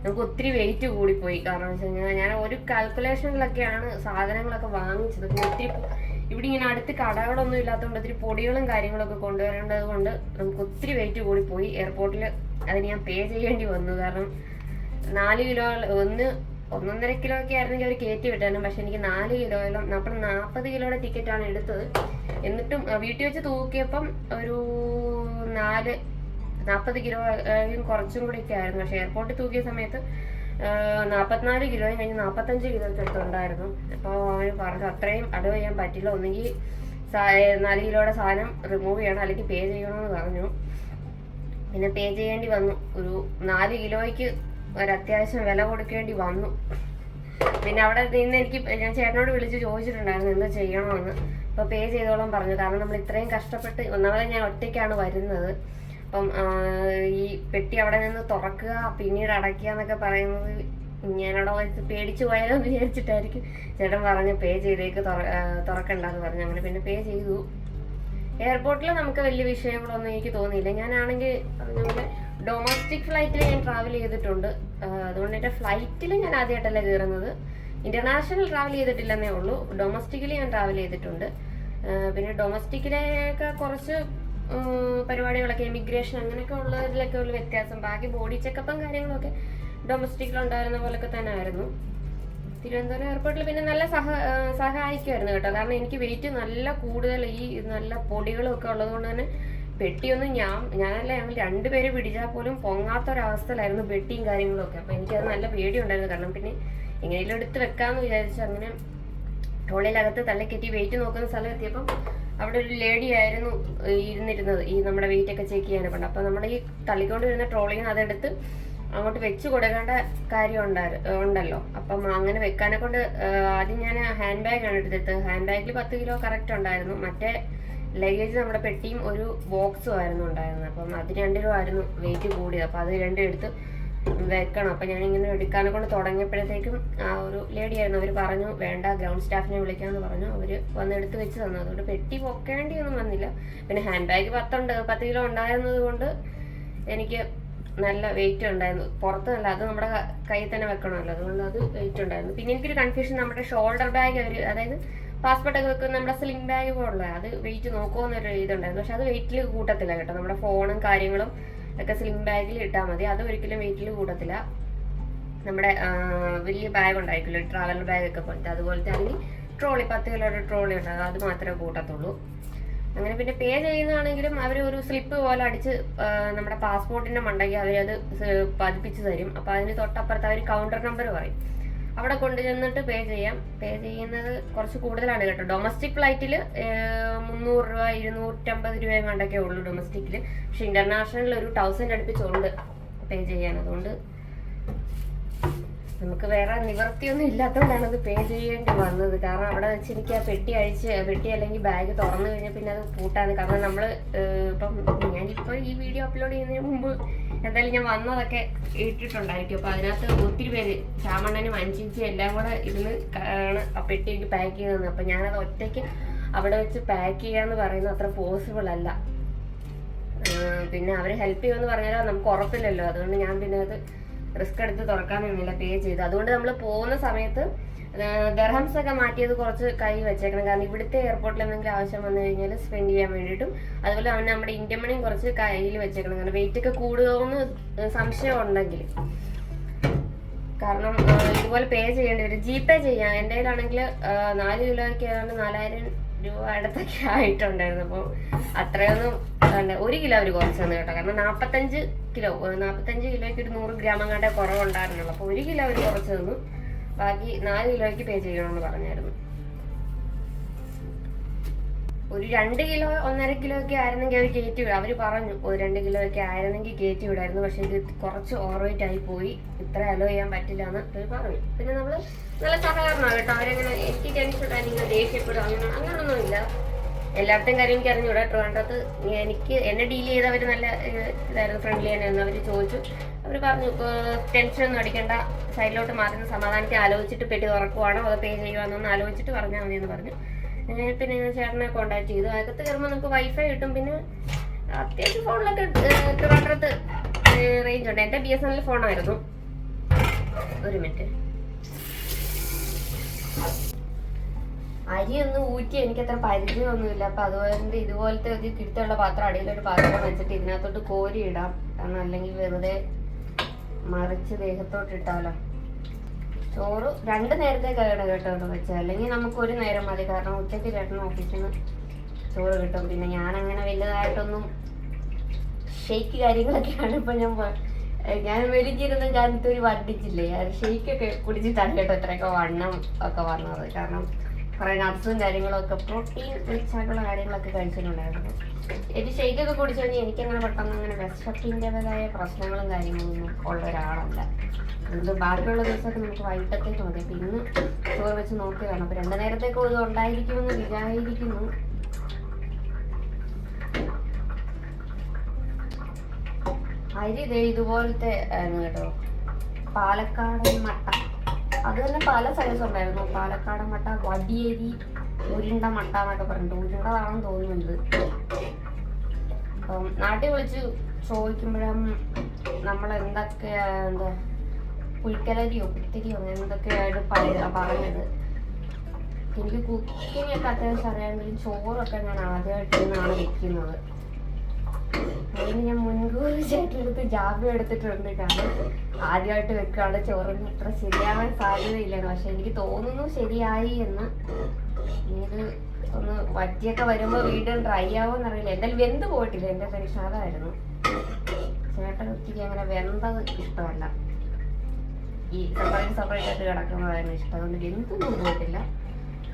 നമുക്ക് ഒത്തിരി വെയിറ്റ് കൂടിപ്പോയി. കാരണം വെച്ച് കഴിഞ്ഞാൽ ഞാൻ ഒരു കാൽക്കുലേഷനിലൊക്കെയാണ് സാധനങ്ങളൊക്കെ വാങ്ങിച്ചത്. പിന്നെ ഒത്തിരി ഇവിടെ ഇങ്ങനെ അടുത്ത് കടകളൊന്നും ഇല്ലാത്തതുകൊണ്ട് ഒത്തിരി പൊടികളും കാര്യങ്ങളൊക്കെ കൊണ്ടുവരേണ്ടത് കൊണ്ട് നമുക്ക് ഒത്തിരി വെയിറ്റ് കൂടിപ്പോയി. എയർപോർട്ടിൽ അതിന് ഞാൻ പേ ചെയ്യേണ്ടി വന്നു. കാരണം 4 കിലോ 1.5 കിലോ ഒക്കെ ആയിരുന്നെങ്കിൽ അവർ കയറ്റി വിട്ടാനും. പക്ഷെ എനിക്ക് 4 കിലോയിലും നമ്മൾ 40 കിലോയുടെ ടിക്കറ്റാണ് എടുത്തത്. എന്നിട്ടും വീട്ടിൽ വെച്ച് തൂക്കിയപ്പം ഒരു 40 കിലോ കുറച്ചും കൂടി ഒക്കെ ആയിരുന്നു. പക്ഷെ എയർപോർട്ടിൽ തൂക്കിയ സമയത്ത് 44 കിലോയും കഴിഞ്ഞ് 45 കിലോ ഒക്കെ എടുത്തുണ്ടായിരുന്നു. അപ്പോൾ അവന് പറഞ്ഞു അത്രയും അടവ് ചെയ്യാൻ പറ്റില്ല, ഒന്നെങ്കിൽ 4 കിലോയുടെ സാധനം റിമൂവ് ചെയ്യണം അല്ലെങ്കിൽ പേ ചെയ്യണമെന്ന് പറഞ്ഞു. പിന്നെ പേ ചെയ്യേണ്ടി വന്നു. ഒരു 4 കിലോയ്ക്ക് ഒരത്യാവശ്യം വില കൊടുക്കേണ്ടി വന്നു. പിന്നെ അവിടെ നിന്ന് ഞാൻ ചേട്ടനോട് വിളിച്ച് ചോദിച്ചിട്ടുണ്ടായിരുന്നു എന്താ ചെയ്യണമെന്ന്. അപ്പോൾ പേ ചെയ്തോളം പറഞ്ഞു. കാരണം നമ്മൾ ഇത്രയും കഷ്ടപ്പെട്ട്, ഒന്നാമത് ഞാൻ ഒറ്റയ്ക്കാണ് വരുന്നത്. അപ്പം ഈ പെട്ടി അവിടെ നിന്ന് തുറക്കുക പിന്നീട് അടയ്ക്കുക എന്നൊക്കെ പറയുന്നത് ഞാനവിടെ വെച്ച് പേടിച്ചു പോയാലോ എന്ന് വിചാരിച്ചിട്ടായിരിക്കും. ചേട്ടൻ പറഞ്ഞു പേ ചെയ്തേക്ക്, തുറക്കണ്ടെന്ന് പറഞ്ഞു. അങ്ങനെ പിന്നെ പേ ചെയ്തു. എയർപോർട്ടിൽ നമുക്ക് വലിയ വിഷയങ്ങളൊന്നും എനിക്ക് തോന്നിയില്ല. ഞാനാണെങ്കിൽ നമ്മുടെ ഡൊമസ്റ്റിക് ഫ്ലൈറ്റിൽ ഞാൻ ട്രാവൽ ചെയ്തിട്ടുണ്ട്. അതുകൊണ്ട് എൻ്റെ ഫ്ലൈറ്റിൽ ഞാൻ ആദ്യമായിട്ടല്ല കയറുന്നത്. ഇൻ്റർനാഷണൽ ട്രാവൽ ചെയ്തിട്ടില്ലെന്നേ ഉള്ളൂ, ഡൊമസ്റ്റിക്കലി ഞാൻ ട്രാവൽ ചെയ്തിട്ടുണ്ട്. പിന്നെ ഡൊമസ്റ്റിക്കിലൊക്കെ കുറച്ച് പരിപാടികളൊക്കെ ഇമിഗ്രേഷൻ അങ്ങനെയൊക്കെ ഉള്ളതിലൊക്കെ ഉള്ള വ്യത്യാസം. ബാക്കി ബോഡി ചെക്കപ്പും കാര്യങ്ങളൊക്കെ ഡൊമസ്റ്റിക്കിലുണ്ടായിരുന്ന പോലൊക്കെ തന്നെ ആയിരുന്നു. തിരുവനന്തപുരം എയർപോർട്ടിൽ പിന്നെ നല്ല സഹായിക്കുമായിരുന്നു കേട്ടോ. കാരണം എനിക്ക് വെയിറ്റ് നല്ല കൂടുതൽ, ഈ നല്ല പൊടികളും ഒക്കെ ഉള്ളതുകൊണ്ട് തന്നെ പെട്ടിയൊന്നും ഞാനല്ല ഞങ്ങൾ 2 പേര് പിടിച്ചാൽ പോലും പൊങ്ങാത്തൊരവസ്ഥയിലായിരുന്നു പെട്ടിയും കാര്യങ്ങളും ഒക്കെ. അപ്പോൾ എനിക്കത് നല്ല പേടിയുണ്ടായിരുന്നു. കാരണം പിന്നെ എങ്ങനെയെങ്കിലും എടുത്ത് വെക്കാമെന്ന് വിചാരിച്ചു അങ്ങനെ ട്രോളിയിലകത്ത് തള്ളിക്കെറ്റി വെയിറ്റ് നോക്കുന്ന സ്ഥലം എത്തിയപ്പം അവിടെ ഒരു ലേഡി ആയിരുന്നു ഇരുന്നിരുന്നത് ഈ നമ്മുടെ വെയിറ്റ് ഒക്കെ ചെക്ക് ചെയ്യാനൊക്കെ ഉണ്ട്. അപ്പോൾ നമ്മൾ ഈ തള്ളിക്കൊണ്ട് വരുന്ന ട്രോളിയിൽ നിന്ന് അതെടുത്ത് അങ്ങോട്ട് വെച്ച് കൊടുക്കേണ്ട കാര്യം ഉണ്ടല്ലോ. അപ്പം അങ്ങനെ വെക്കാനെ കൊണ്ട് ആദ്യം ഞാൻ ഹാൻഡ് ബാഗാണ് എടുത്തത്. ഹാൻഡ് ബാഗിൽ 10 കിലോ കറക്റ്റ് ഉണ്ടായിരുന്നു. മറ്റേ ലഗേജ് നമ്മുടെ പെട്ടിയും ഒരു ബോക്സും ആയിരുന്നു ഉണ്ടായിരുന്നത്. അപ്പം അത് 2 കിലോ ആയിരുന്നു വെയിറ്റ് കൂടിയത്. അപ്പോൾ അത് 2 എടുത്ത് വെക്കണം. അപ്പം ഞാനിങ്ങനെ എടുക്കാനെ കൊണ്ട് തുടങ്ങിയപ്പോഴത്തേക്കും ആ ഒരു ലേഡി ആയിരുന്നു. അവർ പറഞ്ഞു വേണ്ട, ഗ്രൗണ്ട് സ്റ്റാഫിനെ വിളിക്കാമെന്ന് പറഞ്ഞു. അവർ വന്നെടുത്ത് വെച്ച് തന്നു. അതുകൊണ്ട് പെട്ടി പൊക്കേണ്ടിയൊന്നും വന്നില്ല. പിന്നെ ഹാൻഡ് ബാഗ് 10 കിലോ ഉണ്ടായിരുന്നത് കൊണ്ട് എനിക്ക് നല്ല വെയിറ്റ് ഉണ്ടായിരുന്നു. പുറത്തല്ല, അത് നമ്മുടെ കയ്യിൽ തന്നെ വെക്കണമല്ലോ, അതുകൊണ്ട് അത് വെയിറ്റ് ഉണ്ടായിരുന്നു. പിന്നെ എനിക്കൊരു കൺഫ്യൂഷൻ, നമ്മുടെ ഷോൾഡർ ബാഗ് അതായത് പാസ്പോർട്ടൊക്കെ വെക്കുന്ന നമ്മുടെ സ്ലിംഗ് ബാഗ് പോലുള്ള അത് വെയിറ്റ് നോക്കുമെന്നൊരു ഇതുണ്ടായിരുന്നു. പക്ഷെ അത് വെയിറ്റിൽ കൂട്ടത്തില്ല കേട്ടോ. നമ്മുടെ ഫോണും കാര്യങ്ങളും ഒക്കെ സ്ലിംഗ് ബാഗിൽ ഇട്ടാൽ മതി, അത് ഒരിക്കലും വെയിറ്റിൽ കൂട്ടത്തില്ല. നമ്മുടെ വലിയ ബാഗ് ഉണ്ടായിരിക്കില്ല, ട്രാവൽ ബാഗൊക്കെ പോലത്തെ, അതുപോലത്തെ അല്ലെങ്കിൽ ട്രോളി 10 കിലോയുടെ ട്രോളി ഉണ്ടാകും, അത് മാത്രമേ കൂട്ടത്തുള്ളൂ. അങ്ങനെ പിന്നെ പേ ചെയ്യുന്നതാണെങ്കിലും അവർ ഒരു സ്ലിപ്പ് പോലെ അടിച്ച് നമ്മുടെ പാസ്പോർട്ടിൻ്റെ മണ്ടയ്ക്ക് അവരത് പതിപ്പിച്ച് തരും. അപ്പോൾ അതിന് തൊട്ടപ്പുറത്ത് അവർ കൗണ്ടർ നമ്പർ പറയും, അവിടെ കൊണ്ടുചെന്നിട്ട് പേ ചെയ്യാം. പേ ചെയ്യുന്നത് കുറച്ച് കൂടുതലാണ് കേട്ടോ. ഡൊമസ്റ്റിക് ഫ്ലൈറ്റിൽ 300 രൂപ 250 രൂപ കണ്ടൊക്കെ ഉള്ളൂ ഡൊമസ്റ്റിക്കിൽ. പക്ഷെ ഇൻ്റർനാഷണലിൽ ഒരു 1000 അടുപ്പിച്ചുണ്ട് പേ ചെയ്യാൻ. അതുകൊണ്ട് നമുക്ക് വേറെ നിവർത്തിയൊന്നും ഇല്ലാത്തതുകൊണ്ടാണ് അത് പേ ചെയ്യേണ്ടി വന്നത്. കാരണം അവിടെ വെച്ച് എനിക്ക് ആ പെട്ടി അല്ലെങ്കിൽ ബാഗ് തുറന്നു കഴിഞ്ഞാൽ പിന്നെ അത് പൂട്ടാണ്. കാരണം നമ്മൾ ഇപ്പം ഞാനിപ്പോൾ ഈ വീഡിയോ അപ്ലോഡ് ചെയ്യുന്നതിന് മുമ്പ് എന്തായാലും ഞാൻ വന്നതൊക്കെ ഇട്ടിട്ടുണ്ടായിരിക്കും. അപ്പോൾ അതിനകത്ത് ഒത്തിരി പേര് ചാമണ്ണനും അഞ്ചിഞ്ചി എല്ലാം കൂടെ ഇരുന്ന് ആണ് ആ പെട്ടി എനിക്ക് പാക്ക് ചെയ്തത്. അപ്പം ഞാനത് ഒറ്റയ്ക്ക് അവിടെ വെച്ച് പാക്ക് ചെയ്യാന്ന് പറയുന്നത് അത്ര പോസിബിൾ അല്ല. പിന്നെ അവർ ഹെൽപ്പ് ചെയ്യുമെന്ന് പറഞ്ഞാലോ നമുക്ക് ഉറപ്പില്ലല്ലോ. അതുകൊണ്ട് ഞാൻ പിന്നെ അത് റിസ്ക് എടുത്ത് തുറക്കാൻ നിന്നില്ല, പേ ചെയ്തു. അതുകൊണ്ട് നമ്മൾ പോകുന്ന സമയത്ത് ദർഹംസ് ഒക്കെ മാറ്റിയത് കുറച്ച് കൈ വെച്ചേക്കണം. കാരണം ഇവിടുത്തെ എയർപോർട്ടിൽ എന്തെങ്കിലും ആവശ്യം വന്നു കഴിഞ്ഞാൽ സ്പെൻഡ് ചെയ്യാൻ വേണ്ടിയിട്ടും, അതുപോലെ അവൻ നമ്മുടെ ഇന്ത്യൻ മണിയും കുറച്ച് കയ്യിൽ വെച്ചേക്കണം. കാരണം വെയിറ്റ് ഒക്കെ കൂടുമോയെന്ന് സംശയം ഉണ്ടെങ്കിൽ. കാരണം ഇതുപോലെ പേ ചെയ്യേണ്ടി വരും. GPay ചെയ്യാം. എൻ്റെ കയ്യിലാണെങ്കിൽ 4 കിലോയ്ക്ക് ഏതാണ്ട് 4000 രൂപ അടുത്തൊക്കെ ആയിട്ടുണ്ടായിരുന്നു. അപ്പോൾ അത്രയൊന്നും 1 കിലോ അവർ കുറച്ച് തന്നു കേട്ടോ. കാരണം 45 കിലോയ്ക്ക് ഒരു 100 ഗ്രാം അങ്ങാട്ടെ കുറവുണ്ടായിരുന്നുള്ളൂ. അപ്പോൾ 1 കിലോ അവർ കുറച്ച് തന്നു. ബാക്കി 4 കിലോയ്ക്ക് പേ ചെയ്യണമെന്ന് പറഞ്ഞായിരുന്നു. ഒരു 2 കിലോ 1.5 കിലോ ഒക്കെ ആയിരുന്നെങ്കിൽ അവർ കയറ്റി വിടാം. അവർ പറഞ്ഞു ഒരു 2 കിലോ ഒക്കെ ആയിരുന്നെങ്കിൽ കയറ്റി വിടായിരുന്നു. പക്ഷെ ഇത് കുറച്ച് ഓവർ വെയിറ്റ് ആയി പോയി, ഇത്ര അലോ ചെയ്യാൻ പറ്റില്ല എന്ന് അവർ പറഞ്ഞു. പിന്നെ നമ്മൾ നല്ല സഹകരണമാണ് കേട്ടോ. അവരെങ്ങനെ എനിക്ക് ടെൻഷൻ നിങ്ങൾ ദേഷ്യപ്പെടും അങ്ങനെയൊന്നുമില്ല. എല്ലാവരുടെയും കാര്യം എനിക്ക് അറിഞ്ഞൂടാ. ട്രിവാൻഡ്രത്ത് എന്നെ ഡീൽ ചെയ്തവർ നല്ല ഇതായിരുന്നു, ഫ്രണ്ട്ലി തന്നെയായിരുന്നു. അവർ ചോദിച്ചു, അവർ പറഞ്ഞു ടെൻഷനൊന്നും അടിക്കേണ്ട, സൈഡിലോട്ട് മാറുന്ന സമാധാനത്തെ ആലോചിച്ചിട്ട് പെട്ടി തുറക്കുവാണോ അതോ പേ ചെയ്യുവാന്നൊന്ന് ആലോചിച്ചിട്ട് പറഞ്ഞാൽ മതി എന്ന് പറഞ്ഞു. പിന്നെ ഞാൻ ചേട്ടനെ കോണ്ടാക്ട് ചെയ്തു. അകത്ത് കയറുമ്പോൾ നമുക്ക് വൈഫൈ കിട്ടും. പിന്നെ അത്യാവശ്യം ഫോണിലൊക്കെ ട്രിവാൻഡ്രത്ത് റേഞ്ച് ഉണ്ട്. എൻ്റെ BSNL ഫോണായിരുന്നു. ഒരു മിനിറ്റ്. അരിയൊന്നും ഊറ്റി എനിക്കത്ര പരിചയമൊന്നുമില്ല. അപ്പം അതുകൊണ്ട് ഇതുപോലത്തെ ഒരു കിട്ടുള്ള പാത്രം, അടിയിലൊരു പാത്രം വെച്ചിട്ട് ഇതിനകത്തോട്ട് കോരി ഇടാം. കാരണം അല്ലെങ്കിൽ വെറുതെ മറിച്ച് ദേഹത്തോട്ട് ഇട്ടാലോ. ചോറ് 2 നേരത്തേക്കാണ് കേട്ടോ വെച്ചത്. അല്ലെങ്കിൽ നമുക്ക് ഒരു നേരം മതി. കാരണം ഉച്ചയ്ക്ക് ചേട്ടൻ ഓഫീസിൽ നിന്ന് ചോറ് കിട്ടും. പിന്നെ ഞാനങ്ങനെ വലുതായിട്ടൊന്നും ഷെയ്ക്ക് കാര്യങ്ങളൊക്കെയാണ് ഇപ്പം ഞാൻ വലിച്ചിരുന്ന് ഞാനിത് ഒരു വണ്ടിച്ചില്ലേ, ഷെയ്ക്കൊക്കെ കുടിച്ചിട്ടാണ് കേട്ടോ ഇത്രയൊക്കെ വണ്ണം ഒക്കെ വന്നത്. കാരണം കുറേ നട്ട്സും കാര്യങ്ങളൊക്കെ പ്രോട്ടീൻ റിച്ച് ആയിട്ടുള്ള കാര്യങ്ങളൊക്കെ കഴിച്ചിട്ടുണ്ടായിരുന്നു. എനിക്ക് ഷെയ്ക്കൊക്കെ കുടിച്ചു കഴിഞ്ഞാൽ എനിക്കങ്ങനെ പെട്ടെന്ന് അങ്ങനെ വിശപ്പിൻ്റെതായ പ്രശ്നങ്ങളും കാര്യങ്ങളൊന്നും ഉള്ള ഒരാളല്ല. അതുകൊണ്ട് ബാക്കിയുള്ള ദിവസമൊക്കെ നമുക്ക് വൈകിട്ടത്തേക്ക് മതി. അപ്പം ഇന്ന് ചോറ് വെച്ച് നോക്കിയതാണ്. അപ്പോൾ 2 നേരത്തേക്ക് ഇത് ഉണ്ടായിരിക്കുമെന്ന് വിചാരിക്കുന്നു. അരി ഇതുപോലത്തെ ആയിരുന്നു കേട്ടോ. പാലക്കാടൻ മട്ട, അത് തന്നെ പല സൈസ് ഉണ്ടായിരുന്നു. പാലക്കാടൻ മട്ട, വടിയരി, ഉരുണ്ട മട്ട എന്നൊക്കെ പറഞ്ഞിട്ട് ഉരുണ്ടതാണെന്ന് തോന്നുന്നുണ്ട്. അപ്പം നാട്ടിൽ വിളിച്ച് ചോദിക്കുമ്പോഴും നമ്മൾ എന്തൊക്കെയാ പുൽക്കലരിയോ കുത്തിരിയോ എന്തൊക്കെയായിട്ട് പറഞ്ഞത്. എനിക്ക് കുക്കിംഗ് ഒക്കെ അത്യാവശ്യം അറിയാമെങ്കിലും ചോറൊക്കെ ഞാൻ ആദ്യമായിട്ട് ഇന്നാണ് വെക്കുന്നത്. അതിന് ഞാൻ മുൻകൂർ ചേട്ടനെടുത്ത് ജാമ്യം എടുത്തിട്ടുണ്ട്. കാരണം ആദ്യമായിട്ട് വെക്കുകയാണ്. ചോറിന് അത്ര ശരിയാവാൻ സാധ്യതയില്ലാണ്. പക്ഷെ എനിക്ക് തോന്നുന്നു ശരിയായി എന്ന്. ഇത് ഒന്ന് വറ്റിയൊക്കെ വരുമ്പോൾ വീണ്ടും ഡ്രൈ ആവുമെന്നറിയില്ല. എന്തായാലും വെന്ത് പോയിട്ടില്ല. എൻ്റെ ടെൻഷൻ അതായിരുന്നു. ചേട്ടൻ ഒത്തിരി അങ്ങനെ വെന്തത് ഇഷ്ടമല്ല. ഈ സെപ്പറേറ്റ് ആയിട്ട് കിടക്കുന്നതായിരുന്നു ഇഷ്ടം. അതുകൊണ്ട് വെന്തൊന്നും പോയിട്ടില്ല.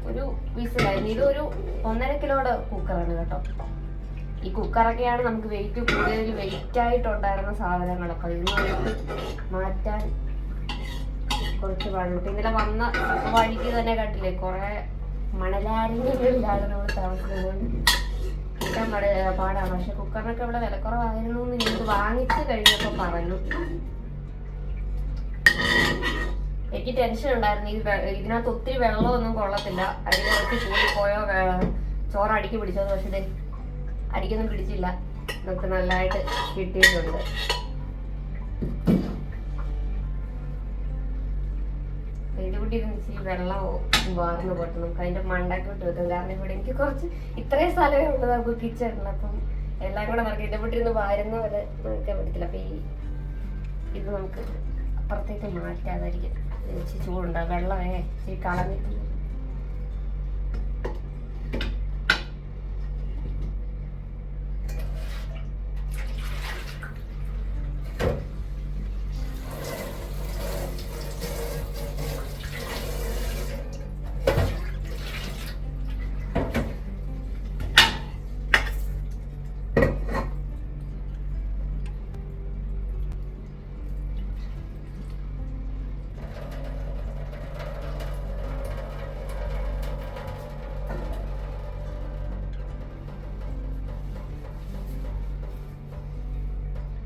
ഒരു വിസിലായിരുന്നു. ഇതൊരു 1.5 കിലോയുടെ കുക്കറാണ് കേട്ടോ. ഈ കുക്കറൊക്കെയാണ് നമുക്ക് വെയിറ്റ് കൂടുതൽ വെയിറ്റായിട്ടുണ്ടായിരുന്ന സാധനങ്ങൾ. അപ്പോൾ ഇതിനകത്ത് മാറ്റാൻ കുറച്ച് വെള്ളം. ഇന്നലെ വന്ന വഴിക്ക് തന്നെ കണ്ടില്ലേ, കുറേ മണലാരണ്യങ്ങളിലാണ് നമ്മൾ താമസിക്കുന്നത്. കിട്ടാൻ പാടാണ്. പക്ഷെ കുക്കറിനൊക്കെ ഇവിടെ വിലക്കുറവായിരുന്നു എന്ന് എനിക്ക് വാങ്ങിച്ച് കഴിഞ്ഞപ്പോൾ പറഞ്ഞു. എനിക്ക് ടെൻഷൻ ഉണ്ടായിരുന്നു. ഇതിനകത്ത് ഒത്തിരി വെള്ളമൊന്നും കൊള്ളത്തില്ല, അരി കുറച്ച് കൂടിപ്പോയോ ചോറ് അടിക്ക് പിടിച്ചത്. പക്ഷെ ഇത് അടിക്കൊന്നും പിടിച്ചില്ല, നമുക്ക് നല്ലതായിട്ട് കിട്ടിയിട്ടുണ്ട്. ഇതിവിടെ ഇരുന്ന് ഇച്ചിരി വെള്ളം വാർന്ന് പോട്ട് നമുക്ക് അതിൻ്റെ മണ്ടക്കോട്ട് വെക്കും. കാരണം ഇവിടെ എനിക്ക് കുറച്ച് ഇത്രയും സ്ഥലമേ ഉള്ളൂ നമുക്ക് കിച്ചണിൽ. അപ്പം എല്ലാം കൂടെ നമുക്ക് ഇതിൻ്റെ വീട്ടിൽ വാരുന്ന പോലെ നോക്കാൻ പറ്റത്തില്ല. അപ്പം ഇത് നമുക്ക് അപ്പുറത്തേക്ക് മാറ്റാതായിരിക്കും. ഇച്ചിരി ചൂടുണ്ടാകും. വെള്ളമേ ഇച്ചിരി കളഞ്ഞിട്ട്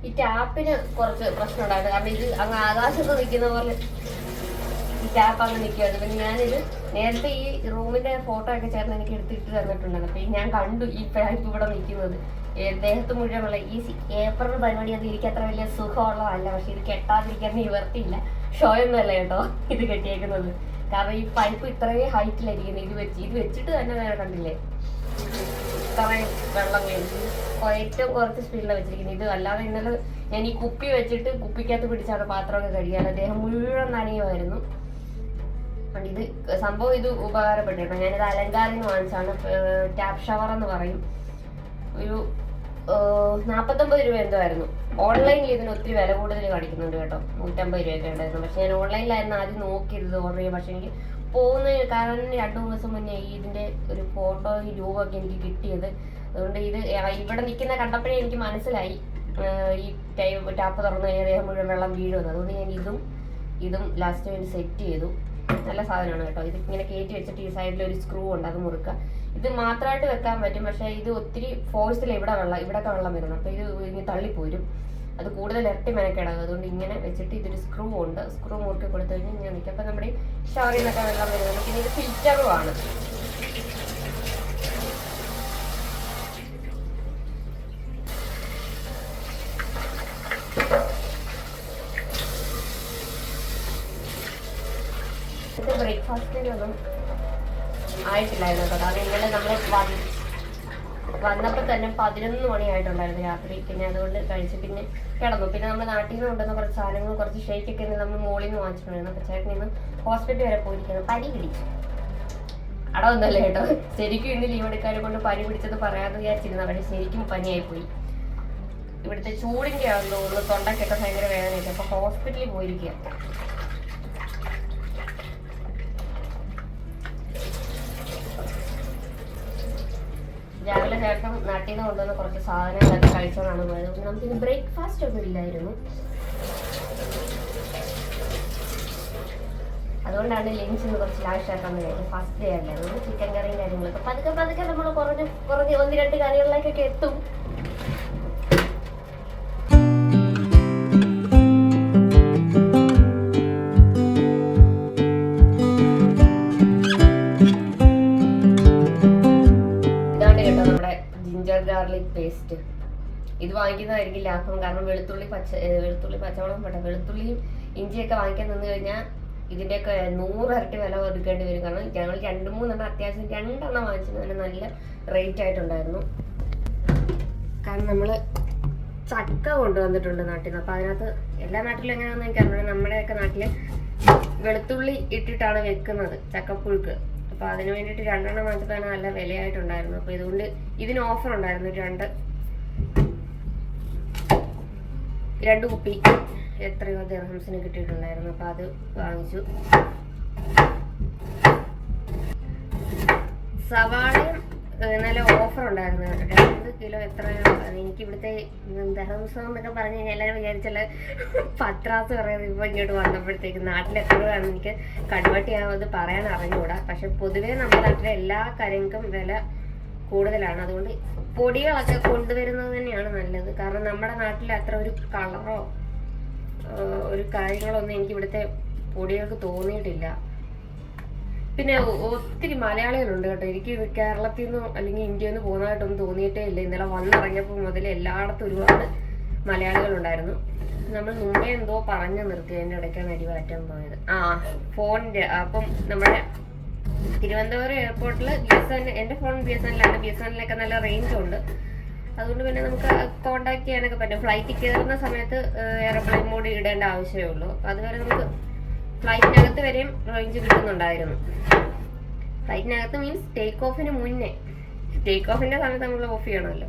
ഈ ടാപ്പിന് കുറച്ച് പ്രശ്നം ഉണ്ടായിരുന്നു. കാരണം ഇത് അങ്ങ് ആകാശത്ത് നിൽക്കുന്ന പോലെ ഈ ടാപ്പ് അങ്ങ് നിൽക്കുമായിരുന്നു. പിന്നെ ഞാനിത് നേരത്തെ ഈ റൂമിന്റെ ഫോട്ടോ ഒക്കെ ചേർന്ന് എനിക്ക് എടുത്തിട്ട് തന്നിട്ടുണ്ടായിരുന്നു. അപ്പൊ ഞാൻ കണ്ടു ഈ പൈപ്പ് ഇവിടെ നിൽക്കുന്നത്. ദേഹത്ത് മുഴുവനുള്ള ഈ ഏപ്രിൽ പരിപാടി അത് എനിക്ക് അത്ര വലിയ സുഖമുള്ളതല്ല. പക്ഷെ ഇത് കെട്ടാതിരിക്കാൻ നിവർത്തിയില്ല. ഷോയൊന്നുമല്ല കേട്ടോ ഇത് കെട്ടിയേക്കുന്നത്. കാരണം ഈ പൈപ്പ് ഇത്രയും ഹൈറ്റിലായിരിക്കുന്നത്. ഇത് വെച്ചിട്ട് തന്നെ വേറെ കണ്ടില്ലേ ഇത്രയും വെള്ളം വേണ്ടി ഏറ്റവും കുറച്ച് സ്പീഡിലാണ് വെച്ചിരിക്കുന്നത്. ഇത് അല്ലാതെ ഇന്നലെ ഞാൻ ഈ കുപ്പി വെച്ചിട്ട് കുപ്പിക്കകത്ത് പിടിച്ചാണ് പാത്രമൊക്കെ കഴിയാറ്. അദ്ദേഹം മുഴുവൻ നനയുമായിരുന്നു. ഇത് സംഭവം ഇത് ഉപകാരപ്പെട്ടിട്ടോ. ഞാനിത് അലങ്കാരിന്ന് വാങ്ങിച്ചാണ്. ടാപ്പ് ഷവർ എന്ന് പറയും. ഒരു 49 രൂപ എന്തോ ആയിരുന്നു. ഓൺലൈനിൽ ഇതിന് ഒത്തിരി വില കൂടുതൽ കാണിക്കുന്നുണ്ട് കേട്ടോ. 150 രൂപയൊക്കെ ഉണ്ടായിരുന്നു. പക്ഷെ ഞാൻ ഓൺലൈനിലായിരുന്നു ആദ്യം നോക്കിയത് ഓർഡർ ചെയ്യുക. പക്ഷെ എനിക്ക് പോകുന്ന കാരണം 2 ദിവസം മുന്നേ ഇതിന്റെ ഒരു ഫോട്ടോ രൂപമൊക്കെ എനിക്ക് കിട്ടിയത്. അതുകൊണ്ട് ഇത് ഇവിടെ നിൽക്കുന്ന കണ്ടപ്പോഴേ എനിക്ക് മനസ്സിലായി ഈ ടാപ്പ് തുറന്നു കഴിഞ്ഞാൽ അദ്ദേഹം മുഴുവൻ വെള്ളം വീഴുമെന്ന്. അതുകൊണ്ട് ഞാൻ ഇതും ലാസ്റ്റ് വേണ്ടി സെറ്റ് ചെയ്തു. നല്ല സാധനമാണ് കേട്ടോ. ഇത് ഇങ്ങനെ കയറ്റി വെച്ചിട്ട് ഈ സൈഡിൽ ഒരു സ്ക്രൂ ഉണ്ട്, അത് മുറുക്കുക. ഇത് മാത്രമായിട്ട് വെക്കാൻ പറ്റും. പക്ഷെ ഇത് ഒത്തിരി ഫോഴ്സിൽ ഇവിടെയൊക്കെ വെള്ളം വരുന്നു. അപ്പോൾ ഇത് ഇങ്ങനെ തള്ളിപ്പോരും. അത് കൂടുതൽ ഇരട്ടി മെനക്കേടാകും. അതുകൊണ്ട് ഇങ്ങനെ വെച്ചിട്ട് ഇതൊരു സ്ക്രൂ ഉണ്ട്. സ്ക്രൂ മുറുക്കി കൊടുത്തു കഴിഞ്ഞാൽ ഞാൻ നിൽക്കും. അപ്പം നമ്മുടെ ഷവറിൽ നിന്നൊക്കെ വെള്ളം വരുന്നത്. പിന്നെ ഇത് ഫിൽറ്ററുമാണ്. ഇവിടുത്തെ ബ്രേക്ക്ഫാസ്റ്റിൻ്റെ ഒന്നും ആയിട്ടില്ലായിരുന്നു കേട്ടോ. കാരണം ഇന്നലെ നമ്മൾ വന്നപ്പോൾ തന്നെ 11 മണിയായിട്ടുണ്ടായിരുന്നു രാത്രി. പിന്നെ അതുകൊണ്ട് കഴിച്ച് പിന്നെ കിടന്നു. പിന്നെ നമ്മൾ നാട്ടിൽ നിന്ന് കൊണ്ടുവന്ന കുറച്ച് സാധനങ്ങൾ, കുറച്ച് ഷേക്കൊക്കെ നമ്മൾ മോളിൽ നിന്ന് വാങ്ങിച്ചിട്ടുണ്ടായിരുന്നു. അപ്പോൾ ചേട്ടൻ ഇന്ന് ഹോസ്പിറ്റൽ വരെ പോയിരിക്കുന്നു. പനി പിടിച്ചു അടവൊന്നല്ലേ കേട്ടോ. ശരിക്കും ഇന്ന് ലീവ് എടുക്കാനെ കൊണ്ട് പനി പിടിച്ചത് പറയാമെന്ന് വിചാരിച്ചിരുന്നു. പക്ഷേ ശരിക്കും പനിയായിപ്പോയി. ഇവിടുത്തെ ചൂടിൻ്റെ ആണെന്ന് തോന്നുന്നു. തൊണ്ടയ്ക്കൊക്കെ ഭയങ്കര വേദനയൊക്കെ. അപ്പോൾ ഹോസ്പിറ്റലിൽ പോയിരിക്കുക. രാവിലെ ചേട്ടൻ നാട്ടിൽ നിന്ന് കൊണ്ടുവന്ന കുറച്ച് സാധനങ്ങളൊക്കെ കഴിച്ചോണ്ടാണ് പോയത്. നമുക്കിന്ന് ബ്രേക്ക്ഫാസ്റ്റ് ഒന്നും ഇല്ലായിരുന്നു. അതുകൊണ്ടാണ് ലഞ്ച് ഇന്ന് കുറച്ച് ലാവിഷാക്കാന്ന് കഴിച്ചത്. ഫസ്റ്റ് ഡേ അല്ലേ, അതുകൊണ്ട് ചിക്കൻ കറിയും കാര്യങ്ങളൊക്കെ പതുക്കെ നമ്മൾ കുറഞ്ഞ് 1-2 കറികളിലേക്കൊക്കെ എത്തും. ഗാർലിക് പേസ്റ്റ് ഇത് വാങ്ങിക്കുന്നതായിരിക്കും ലാഭം. കാരണം വെളുത്തുള്ളി പച്ചമുളകും വെളുത്തുള്ളിയും ഇഞ്ചിയൊക്കെ വാങ്ങിക്കാൻ നിന്ന് കഴിഞ്ഞാൽ ഇതിൻ്റെയൊക്കെ 100 ഇരട്ടി വില കൊടുക്കേണ്ടി വരും. കാരണം ഞങ്ങൾ 2-3 അത്യാവശ്യം 2 വാങ്ങിച്ചത് തന്നെ നല്ല റേറ്റ് ആയിട്ടുണ്ടായിരുന്നു. കാരണം നമ്മൾ ചക്ക കൊണ്ടുവന്നിട്ടുണ്ട് നാട്ടിൽ നിന്ന്. അപ്പോൾ അതിനകത്ത് എല്ലാ നാട്ടിലും എങ്ങനെയാണെന്ന് എനിക്കറിയാം. നമ്മുടെയൊക്കെ നാട്ടിൽ വെളുത്തുള്ളി ഇട്ടിട്ടാണ് വെക്കുന്നത് ചക്കപ്പുഴുക്ക്. അപ്പോൾ അതിന് വേണ്ടിയിട്ട് 2 വാങ്ങിച്ചപ്പോൾ നല്ല വിലയായിട്ടുണ്ടായിരുന്നു. അപ്പോൾ ഇതുകൊണ്ട് ഇതിന് ഓഫർ ഉണ്ടായിരുന്നു. 2 കുപ്പി എത്രയോ ദിർഹംസിന് കിട്ടിയിട്ടുണ്ടായിരുന്നു. അപ്പോൾ അത് വാങ്ങിച്ചു. സവാളയും നല്ല ഓഫർ ഉണ്ടായിരുന്നു. 2 കിലോ എത്രയോ. എനിക്ക് ഇവിടുത്തെ ദിർഹംസ് എന്നൊക്കെ പറഞ്ഞു കഴിഞ്ഞാൽ എല്ലാവരും വിചാരിച്ചുള്ള പത്രാസ് പറയുന്നത് ഇപ്പോൾ ഇങ്ങോട്ട് വന്നപ്പോഴത്തേക്ക് നാട്ടിൽ എത്രയാണെന്ന് എനിക്ക് കൺവേർട്ട് ചെയ്യാവുന്നത് പറയാൻ അറിഞ്ഞുകൂടാ. പക്ഷെ പൊതുവേ നമ്മുടെ നാട്ടിലെ എല്ലാ കാര്യങ്ങൾക്കും വില കൂടുതലാണ്. അതുകൊണ്ട് പൊടികളൊക്കെ കൊണ്ടുവരുന്നത് തന്നെയാണ് നല്ലത്. കാരണം നമ്മുടെ നാട്ടിൽ അത്ര ഒരു കളറോ ഒരു കാര്യങ്ങളൊന്നും എനിക്ക് ഇവിടുത്തെ പൊടികൾക്ക് തോന്നിയിട്ടില്ല. പിന്നെ ഒത്തിരി മലയാളികളുണ്ട് കേട്ടോ. എനിക്ക് കേരളത്തിൽ നിന്നോ അല്ലെങ്കിൽ ഇന്ത്യയിൽ നിന്ന് പോകുന്നതായിട്ടൊന്നും തോന്നിയിട്ടേ ഇല്ല. ഇന്നലെ വന്നിറങ്ങിയപ്പോൾ മുതൽ എല്ലായിടത്തും ഒരുപാട് മലയാളികളുണ്ടായിരുന്നു. നമ്മൾ മുമ്പേ എന്തോ പറഞ്ഞു നിർത്തി. അതിൻ്റെ ഇടയ്ക്കാണ് അടിവാറ്റാൻ പോയത്. ഫോണിൻ്റെ അപ്പം നമ്മുടെ തിരുവനന്തപുരം എയർപോർട്ടിൽ എൻ്റെ ഫോൺ BSNL ആണ്. BSNLൊക്കെ നല്ല റേഞ്ച് ഉണ്ട്. അതുകൊണ്ട് പിന്നെ നമുക്ക് കോൺടാക്ട് ചെയ്യാനൊക്കെ പറ്റും. ഫ്ലൈറ്റിൽ കയറുന്ന സമയത്ത് എയർപ്ലെയിൻ മോഡ് ഇടേണ്ട ആവശ്യമേ ഉള്ളൂ. അപ്പോൾ അതുവരെ നമുക്ക് ഫ്ലൈറ്റിനകത്ത് വരെയും റേഞ്ച് കിട്ടുന്നുണ്ടായിരുന്നു. ഫ്ലൈറ്റിനകത്ത് മീൻസ് ടേക്ക് ഓഫിന് മുന്നേ. ടേക്ക് ഓഫിൻ്റെ സമയത്ത് നമ്മൾ ഓഫ് ചെയ്യണമല്ലോ.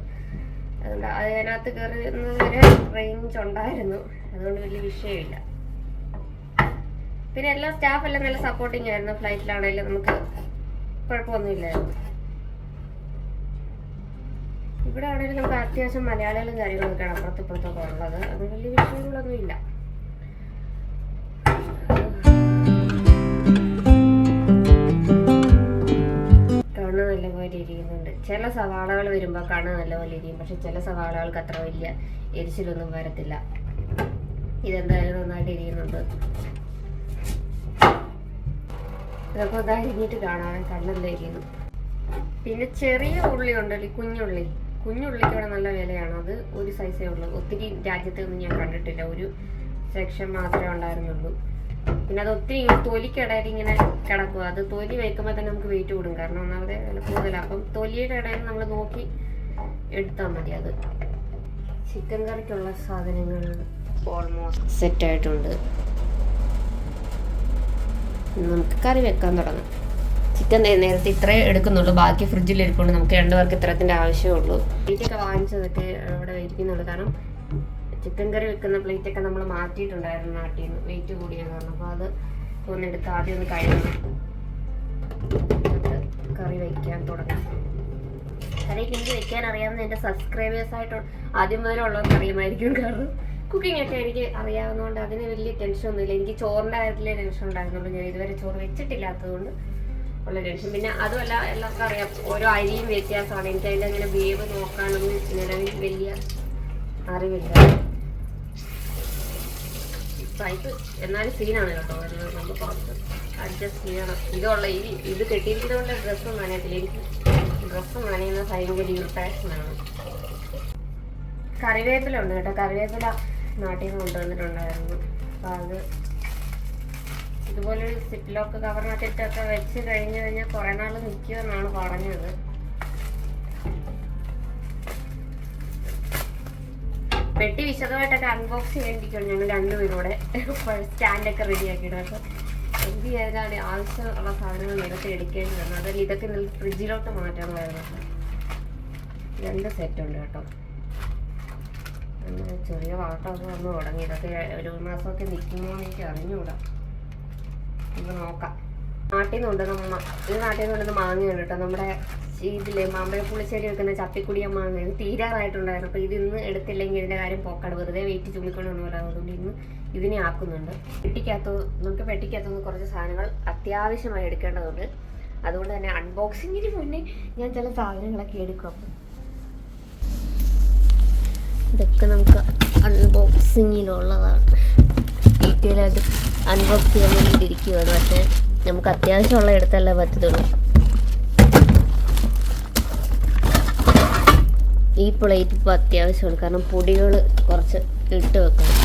അതുകൊണ്ട് അതിനകത്ത് കയറുന്നത് വരെ റേഞ്ച് ഉണ്ടായിരുന്നു. അതുകൊണ്ട് വലിയ വിഷയമില്ല. പിന്നെ എല്ലാ സ്റ്റാഫെല്ലാം നല്ല സപ്പോർട്ടിങ് ആയിരുന്നു. ഫ്ലൈറ്റിലാണെങ്കിലും നമുക്ക് കുഴപ്പമൊന്നുമില്ലായിരുന്നു. ഇവിടെ ആണെങ്കിലും നമുക്ക് അത്യാവശ്യം മലയാളികളും കാര്യങ്ങളൊക്കെയാണ് അപ്പുറത്തിപ്പുറത്തൊക്കെ ഉള്ളത്. അത് വലിയ വിഷയങ്ങളൊന്നുമില്ല. കണ്ണ് നല്ലപോലെ ഇരിക്കുന്നുണ്ട്. ചില സവാളകൾ വരുമ്പോൾ കണ്ണ് നല്ലപോലെ ഇരിക്കും. പക്ഷെ ചില സവാളകൾക്ക് അത്ര വലിയ എരിച്ചിലൊന്നും വരത്തില്ല. ഇതെന്തായാലും നന്നായിട്ട് ഇരിക്കുന്നുണ്ട്. ഇതൊക്കെ ഇതാ ഇരിഞ്ഞിട്ട് കാണാൻ കണ്ണെല്ലാം ഇരിക്കുന്നു. പിന്നെ ചെറിയ ഉള്ളി ഉണ്ടല്ലോ, കുഞ്ഞുള്ളിക്ക് ഇവിടെ നല്ല വിലയാണ്. അത് ഒരു സൈസേ ഉള്ളൂ. ഒത്തിരി രാജ്യത്തൊന്നും ഞാൻ കണ്ടിട്ടില്ല. ഒരു സെക്ഷൻ മാത്രമേ ഉണ്ടായിരുന്നുള്ളൂ. പിന്നെ അത് ഒത്തിരി തൊലിക്കിടയിൽ ഇങ്ങനെ കിടക്കുക. അത് തൊലി വയ്ക്കുമ്പോൾ തന്നെ നമുക്ക് വെയിറ്റ് കൂടും. കാരണം ഒന്നാമത് വില കൂടുതലാണ്. അപ്പം തൊലിയുടെ ഇടയിൽ നമ്മൾ നോക്കി എടുത്താൽ മതി. അത് ചിക്കൻ കറിക്കുള്ള സാധനങ്ങൾ ഓൾമോസ്റ്റ് സെറ്റായിട്ടുണ്ട്. നമുക്ക് കറി വെക്കാൻ തുടങ്ങാം. ചിക്കൻ നേരത്തെ ഇത്രേ എടുക്കുന്നുള്ളൂ. ബാക്കി ഫ്രിഡ്ജിൽ ഇരിക്കൊണ്ട് നമുക്ക് 2 പേർക്ക് ഇത്രത്തിൻ്റെ ആവശ്യമുള്ളൂ. പ്ലേറ്റൊക്കെ വാങ്ങിച്ചതൊക്കെ ഇവിടെ ഇരിക്കുന്നുള്ളൂ. കാരണം ചിക്കൻ കറി വെക്കുന്ന പ്ലേറ്റൊക്കെ നമ്മൾ മാറ്റിയിട്ടുണ്ടായിരുന്നു നാട്ടിൽ നിന്ന്. വെയിറ്റ് കൂടിയെന്ന് പറഞ്ഞു. അപ്പോൾ അത് ഒന്നെടുത്ത് ആദ്യം ഒന്ന് കഴുകണം. കറി വയ്ക്കാൻ തുടങ്ങാം. കറിയൊക്കെ എനിക്ക് വെക്കാൻ അറിയാവുന്ന എൻ്റെ സബ്സ്ക്രൈബേഴ്സായിട്ട് ആദ്യം മുതലുള്ളവർക്ക് അറിയുമായിരിക്കും. കാരണം കുക്കിംഗ് ഒക്കെ എനിക്ക് അറിയാവുന്നതുകൊണ്ട് അതിന് വലിയ ടെൻഷനൊന്നുമില്ല. എനിക്ക് ചോറിൻ്റെ കാര്യത്തിലേ ടെൻഷൻ ഉണ്ടായിരുന്നുള്ളൂ. ഞാൻ ഇതുവരെ ചോറ് വെച്ചിട്ടില്ലാത്തതുകൊണ്ട് ഉള്ള ടെൻഷൻ. പിന്നെ അതുമല്ല എല്ലാവർക്കും അറിയാം ഓരോ അരിയും വ്യത്യാസമാണ്. എനിക്ക് അതിൻ്റെ അങ്ങനെ വേവ് നോക്കാനൊന്നും നിലവിൽ വലിയ അറിവില്ല. സൈസ് എന്നാലും സീനാണ് കേട്ടോ. നമ്മൾ കുറച്ച് അഡ്ജസ്റ്റ് ചെയ്യണം. ഇത് കെട്ടിയിരിക്കുന്നതുകൊണ്ട് ഡ്രസ്സും നനയത്തില്ല. എനിക്ക് ഡ്രസ്സ് നനയുന്ന ഭയങ്കര ഇറിറ്റേഷനാണ്. കറിവേപ്പില ഉണ്ട് കേട്ടോ. കറിവേപ്പില നാട്ടിൽ നിന്ന് കൊണ്ടുവന്നിട്ടുണ്ടായിരുന്നു. അപ്പോൾ അത് ഇതുപോലൊരു സിപ്പ് ലോക്ക് കവറിനകത്തിട്ടൊക്കെ വെച്ച് കഴിഞ്ഞ് കഴിഞ്ഞാൽ കുറേ നാൾ നിൽക്കുമെന്നാണ് പറഞ്ഞത്. പെട്ടി വിശദമായിട്ടൊക്കെ അൺബോക്സ് ചെയ്യാണ്ടിരിക്കുകയാണ് ഞങ്ങൾ രണ്ടുപേരൂടെ. സ്റ്റാൻഡൊക്കെ റെഡിയാക്കിയിടും. അപ്പോൾ എന്ത് ചെയ്താൽ ആവശ്യമുള്ള സാധനങ്ങൾ നേരത്തെ എടുക്കേണ്ടി വന്നു. അതല്ല ഇതൊക്കെ ഫ്രിഡ്ജിലോട്ട് മാറ്റാൻ വരുന്നത്. 2 സെറ്റ് ഉണ്ട് കേട്ടോ. ചെറിയ വാട്ടമൊക്കെ വന്ന് തുടങ്ങി. ഇതൊക്കെ 1 മാസമൊക്കെ നിൽക്കുമോ എനിക്ക് അറിഞ്ഞുകൂടാ. നമുക്ക് നോക്കാം. നാട്ടിൽ നിന്നുണ്ട് ഇത് നാട്ടിൽ നിന്നുണ്ടെന്ന് മാങ്ങയാണ് കേട്ടോ. നമ്മുടെ ഇതിലെ മാമ്പഴ പുളിശ്ശേരി വെക്കുന്ന ചപ്പിക്കുടിയ മാങ്ങ ഇത് തീരാറായിട്ടുണ്ടായിരുന്നു. അപ്പോൾ ഇത് ഇന്ന് എടുത്തില്ലെങ്കിൽ ഇതിൻ്റെ കാര്യം പോക്കാട്. വെറുതെ വെയിറ്റ് ചുള്ളിക്കൊണ്ടെന്ന് പറയാം. അതുകൊണ്ട് ഇന്ന് ഇതിനെ ആക്കുന്നുണ്ട്. നമുക്ക് പെട്ടിക്കകത്തുനിന്ന് കുറച്ച് സാധനങ്ങൾ അത്യാവശ്യമായി എടുക്കേണ്ടതുണ്ട്. അതുകൊണ്ട് തന്നെ അൺബോക്സിങ്ങിന് മുന്നേ ഞാൻ ചില സാധനങ്ങളൊക്കെ എടുക്കും. ഇതൊക്കെ നമുക്ക് അൺബോക്സിങ്ങിലുള്ളതാണ്. ഡീറ്റെയിൽ ആയിട്ട് അൺബോക്സ് ചെയ്യാൻ വേണ്ടിയിട്ടിരിക്കുകയാണ്. പക്ഷേ നമുക്ക് അത്യാവശ്യമുള്ള എടുത്തല്ലേ പറ്റത്തുള്ളൂ. ഈ പ്ലേറ്റ് ഇപ്പോൾ അത്യാവശ്യമാണ്. കാരണം പൊടികൾ കുറച്ച് ഇട്ട് വെക്കണം.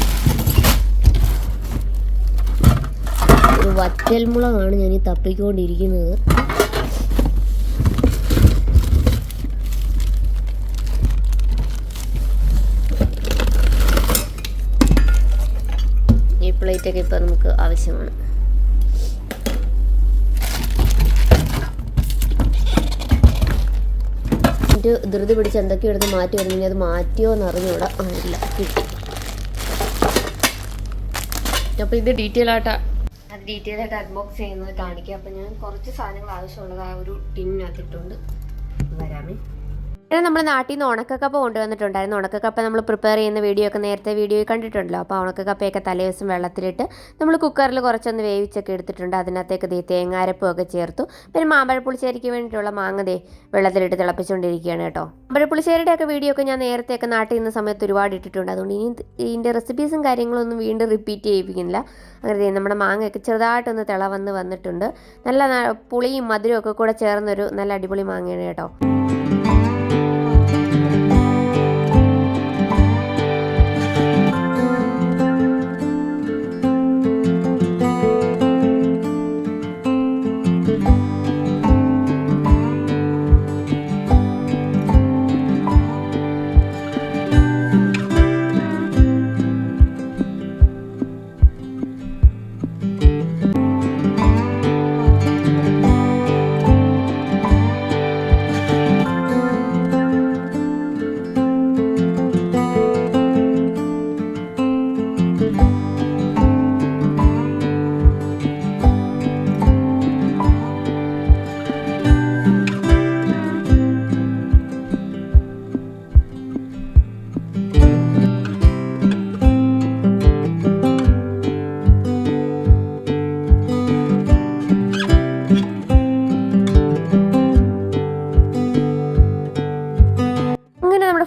ഒരു വറ്റൽമുളകാണ് ഞാൻ ഈ തപ്പിക്കൊണ്ടിരിക്കുന്നത്. ഈ പ്ലേറ്റൊക്കെ ഇപ്പോൾ നമുക്ക് ആവശ്യമാണ്. ധൃതി പിടിച്ച് എന്തൊക്കെ എടുത്ത് മാറ്റി വരുന്നെങ്കിൽ അത് മാറ്റിയോ എന്ന് അറിഞ്ഞൂടാ. ഇല്ല, കിട്ടി. അപ്പോൾ ഇത് ഡീറ്റെയിൽ ആയിട്ട് അൺബോക്സ് ചെയ്യുന്നത് കാണിക്കുക. അപ്പോൾ ഞാൻ കുറച്ച് സാധനങ്ങൾ ആവശ്യമുള്ളത് ആ ഒരു ടിന്നിനകത്തിട്ടുണ്ട്. വരാമേ. നമ്മൾ നാട്ടിൽ നിന്ന് ഉണക്കക്കപ്പ കൊണ്ടുവന്നിട്ടുണ്ടായിരുന്നു. ഉണക്കക്കപ്പ നമ്മൾ പ്രിപ്പയർ ചെയ്യുന്ന വീഡിയോ ഒക്കെ നേരത്തെ വീഡിയോയിൽ കണ്ടിട്ടുണ്ടല്ലോ. അപ്പോൾ ഉണക്കക്കപ്പയൊക്കെ തലേദിവസം വെള്ളത്തിലിട്ട് നമ്മൾ കുക്കറിൽ കുറച്ചൊന്ന് വേവിച്ചൊക്കെ എടുത്തിട്ടുണ്ട്. അതിനകത്തേക്ക് തേങ്ങാരപ്പും ഒക്കെ ചേർത്തു. പിന്നെ മാമ്പഴപ്പുളിശ്ശേരിക്ക് വേണ്ടിയിട്ടുള്ള മാങ്ങ വെള്ളത്തിലിട്ട് തിളപ്പിച്ചുകൊണ്ടിരിക്കുകയാണ് കേട്ടോ. മാമ്പഴപ്പുളിശ്ശേരിയുടെ ഒക്കെ വീഡിയോ ഒക്കെ ഞാൻ നേരത്തെയൊക്കെ നാട്ടിൽ നിന്ന സമയത്ത് ഒരുപാട് ഇട്ടിട്ടുണ്ട്. അതുകൊണ്ട് ഇനി ഇതിൻ്റെ റെസിപ്പീസും കാര്യങ്ങളൊന്നും വീണ്ടും റിപ്പീറ്റ് ചെയ്യിപ്പിക്കുന്നില്ല. അങ്ങനെ നമ്മുടെ മാങ്ങയൊക്കെ ചെറുതായിട്ടൊന്ന് വന്നിട്ടുണ്ട്. നല്ല പുളിയും മധുരവും ഒക്കെ കൂടെ ചേർന്നൊരു നല്ല അടിപൊളി മാങ്ങയാണ് കേട്ടോ.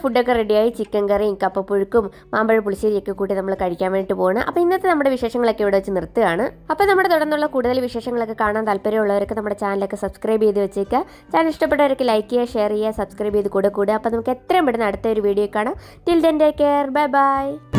ഫുഡൊക്കെ റെഡിയായി. ചിക്കൻ കറിയും കപ്പപ്പുഴുക്കും മാമ്പഴ പുളിശ്ശേരിയൊക്കെ കൂട്ടി നമ്മൾ കഴിക്കാൻ വേണ്ടിയിട്ട് പോകണം. അപ്പോൾ ഇന്നത്തെ നമ്മുടെ വിശേഷങ്ങളൊക്കെ ഇവിടെ വെച്ച് നിർത്തുകയാണ്. അപ്പോൾ നമ്മുടെ തുടർന്നുള്ള കൂടുതൽ വിശേഷങ്ങളൊക്കെ കാണാൻ താല്പര്യമുള്ളവർക്ക് നമ്മുടെ ചാനലൊക്കെ സബ്സ്ക്രൈബ് ചെയ്ത് വെച്ചേക്കുക. ചാനൽ ഇഷ്ടപ്പെട്ടവർക്ക് ലൈക്ക് ചെയ്യുക, ഷെയർ ചെയ്യുക, സബ്സ്ക്രൈബ് ചെയ്ത് കൂടെ. അപ്പോൾ നമുക്ക് എത്രയും പെട്ടെന്ന് അടുത്ത ഒരു വീഡിയോ കാണാം. Till then take care. Bye bye.